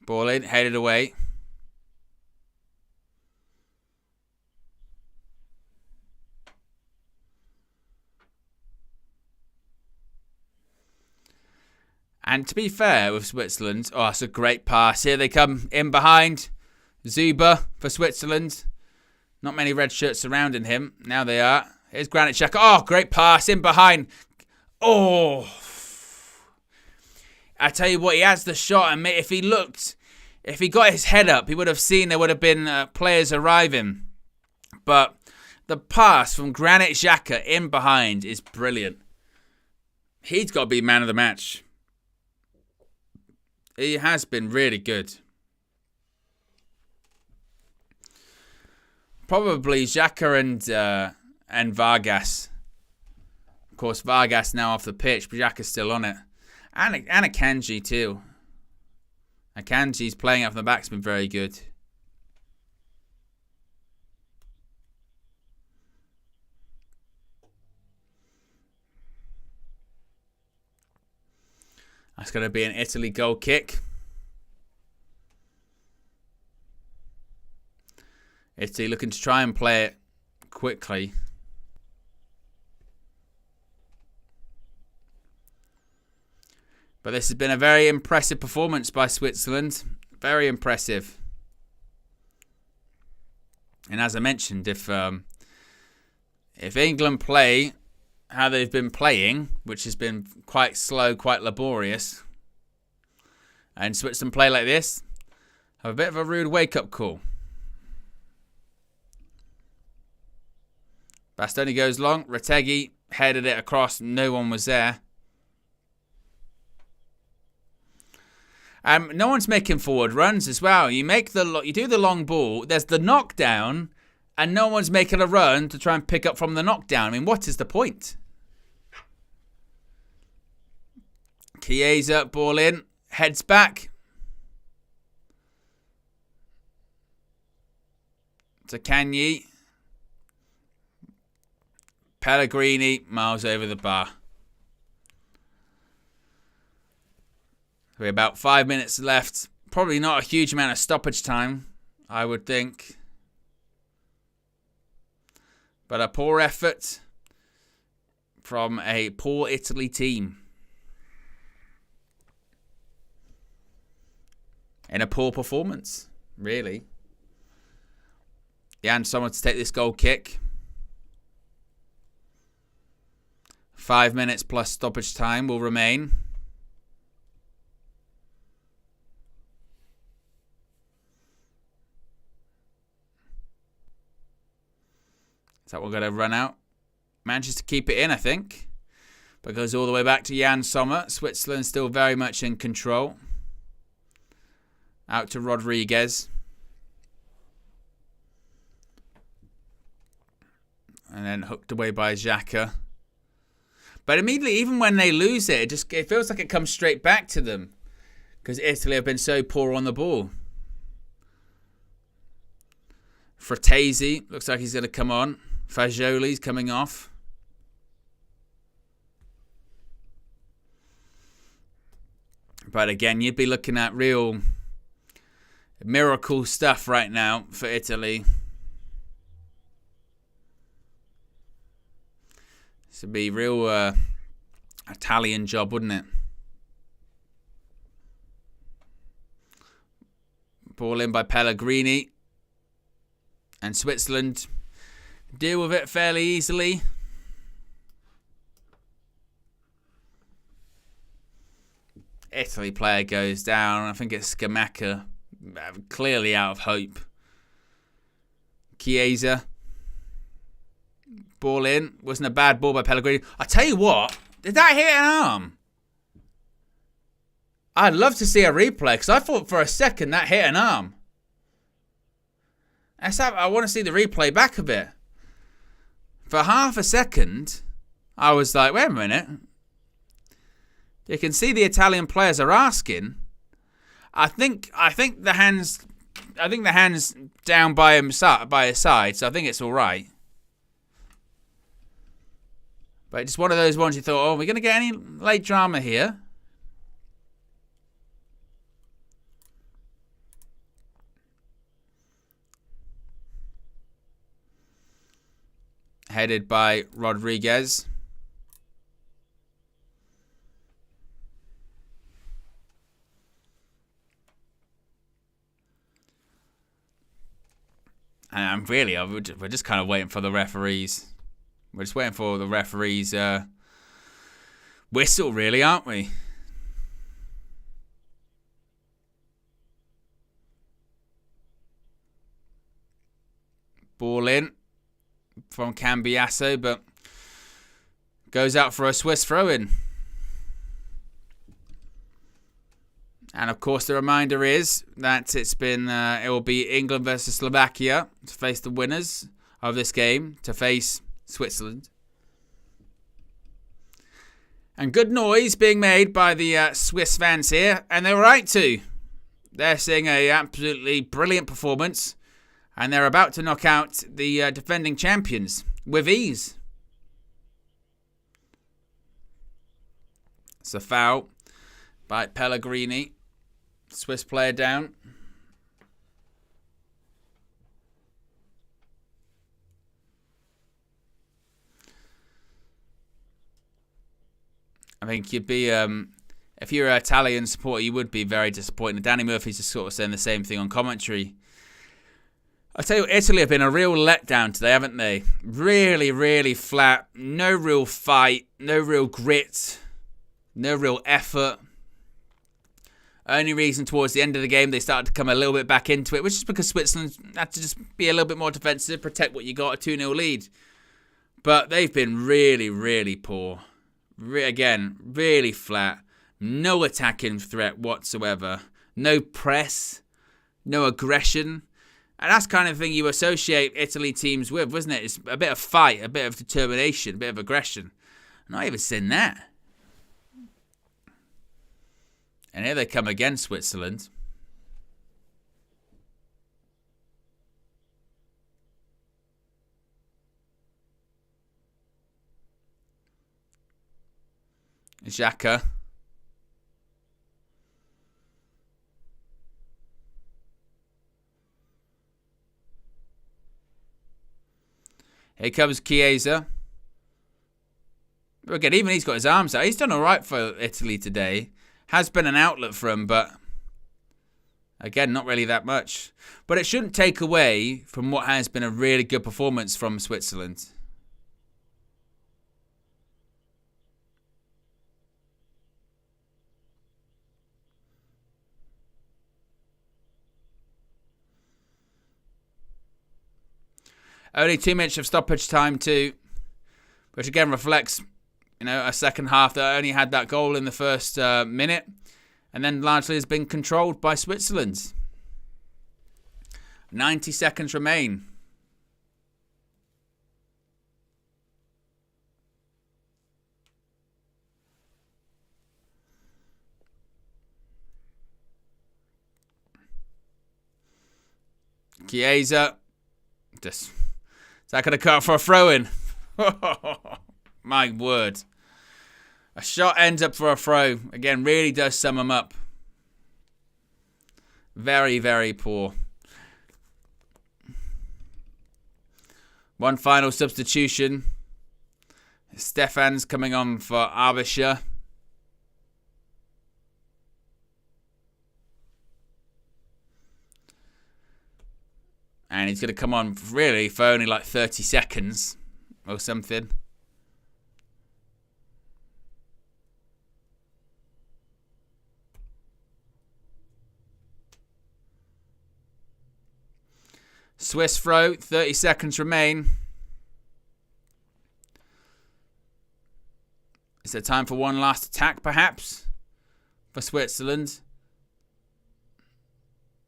Ball in, headed away. And to be fair with Switzerland, oh, it's a great pass. Here they come in behind. Zuba for Switzerland. Not many red shirts surrounding him. Now they are. Here's Granit Xhaka. Oh, great pass in behind. Oh. I tell you what, he has the shot, and if he got his head up, he would have seen there would have been players arriving. But the pass from Granit Xhaka in behind is brilliant. He's got to be man of the match. He has been really good. Probably Xhaka and Vargas. Of course, Vargas now off the pitch, but Xhaka's still on it. And Akanji too. Akanji's playing up from the back's been very good. That's going to be an Italy goal kick. Italy looking to try and play it quickly. But this has been a very impressive performance by Switzerland. Very impressive. And as I mentioned, if England play how they've been playing, which has been quite slow, quite laborious, and Switzerland play like this, have a bit of a rude wake-up call. Bastoni goes long. Retegui headed it across. No one was there. No one's making forward runs as well. You do the long ball. There's the knockdown, and no one's making a run to try and pick up from the knockdown. I mean, what is the point? Chiesa, ball in, heads back to Kanye. Pellegrini, miles over the bar. We're about 5 minutes left. Probably not a huge amount of stoppage time, I would think. But a poor effort from a poor Italy team. And a poor performance, really. Jan Sommer to take this goal kick. 5 minutes plus stoppage time will remain. Is that we're going to run out? Manages to keep it in, I think. But goes all the way back to Jan Sommer. Switzerland still very much in control. Out to Rodriguez. And then hooked away by Xhaka. But immediately, even when they lose it, it feels like it comes straight back to them. Because Italy have been so poor on the ball. Fratesi, looks like he's going to come on. Fagioli's coming off. But again, you'd be looking at real miracle stuff right now for Italy. This would be real Italian job, wouldn't it? Ball in by Pellegrini. And Switzerland deal with it fairly easily. Italy player goes down. I think it's Scamacca. Clearly out of hope. Chiesa. Ball in. Wasn't a bad ball by Pellegrini. I tell you what. Did that hit an arm? I'd love to see a replay because I thought for a second that hit an arm. I want to see the replay back a bit. For half a second, I was like, wait a minute. You can see the Italian players are asking. I think the hands down by his side, so I think it's all right. But it's one of those ones you thought, oh, we're going to get any late drama here. Headed by Rodriguez. And we're just kind of waiting for the referees. We're just waiting for the referees' whistle, really, aren't we? Ball in from Cambiasso, but goes out for a Swiss throw-in. And of course, the reminder is that it will be England versus Slovakia to face the winners of this game, to face Switzerland. And good noise being made by the Swiss fans here, and they're right to. They're seeing a absolutely brilliant performance, and they're about to knock out the defending champions with ease. It's a foul by Pellegrini. Swiss player down. I think you'd be, if you're an Italian supporter, you would be very disappointed. Danny Murphy's just sort of saying the same thing on commentary. I tell you what, Italy have been a real letdown today, haven't they? Really, really flat. No real fight. No real grit. No real effort. Only reason towards the end of the game they started to come a little bit back into it, which is because Switzerland had to just be a little bit more defensive, protect what you got, a 2-0 lead. But they've been really, really poor. Again, really flat. No attacking threat whatsoever. No press. No aggression. And that's kind of thing you associate Italy teams with, wasn't it? It's a bit of fight, a bit of determination, a bit of aggression. Not even seen that. And here they come again, Switzerland. Xhaka. Here comes Chiesa. Again, even he's got his arms out. He's done all right for Italy today. Has been an outlet for him, but again, not really that much. But it shouldn't take away from what has been a really good performance from Switzerland. Only 2 minutes of stoppage time too, which again reflects, a second half that only had that goal in the first minute, and then largely has been controlled by Switzerland. 90 seconds remain. Chiesa, is that going to cut for a throw-in? My word. A shot ends up for a throw. Again, really does sum them up. Very, very poor. One final substitution. Stefan's coming on for Arbischer. And he's going to come on really for only like 30 seconds or something. Swiss throw, 30 seconds remain. Is there time for one last attack, perhaps, for Switzerland?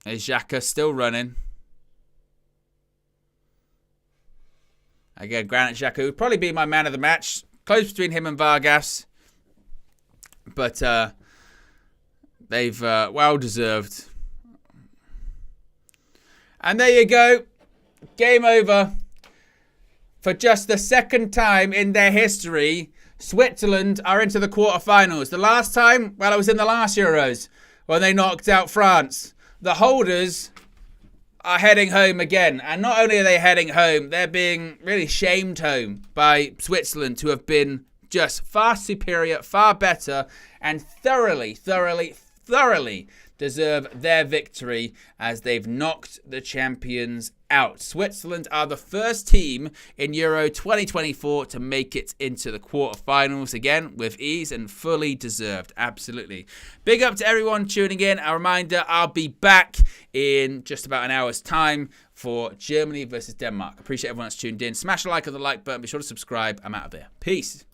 Is Xhaka still running? Again, Granit Xhaka would probably be my man of the match. Close between him and Vargas. But they've well deserved. And there you go. Game over. For just the second time in their history, Switzerland are into the quarterfinals. The last time, well, it was in the last Euros when they knocked out France. The holders are heading home again. And not only are they heading home, they're being really shamed home by Switzerland, who have been just far superior, far better, and thoroughly deserve their victory as they've knocked the champions out. Switzerland are the first team in Euro 2024 to make it into the quarterfinals again with ease, and fully deserved. Absolutely. Big up to everyone tuning in. A reminder, I'll be back in just about an hour's time for Germany versus Denmark. Appreciate everyone that's tuned in. Smash a like on the like button. Be sure to subscribe. I'm out of there. Peace.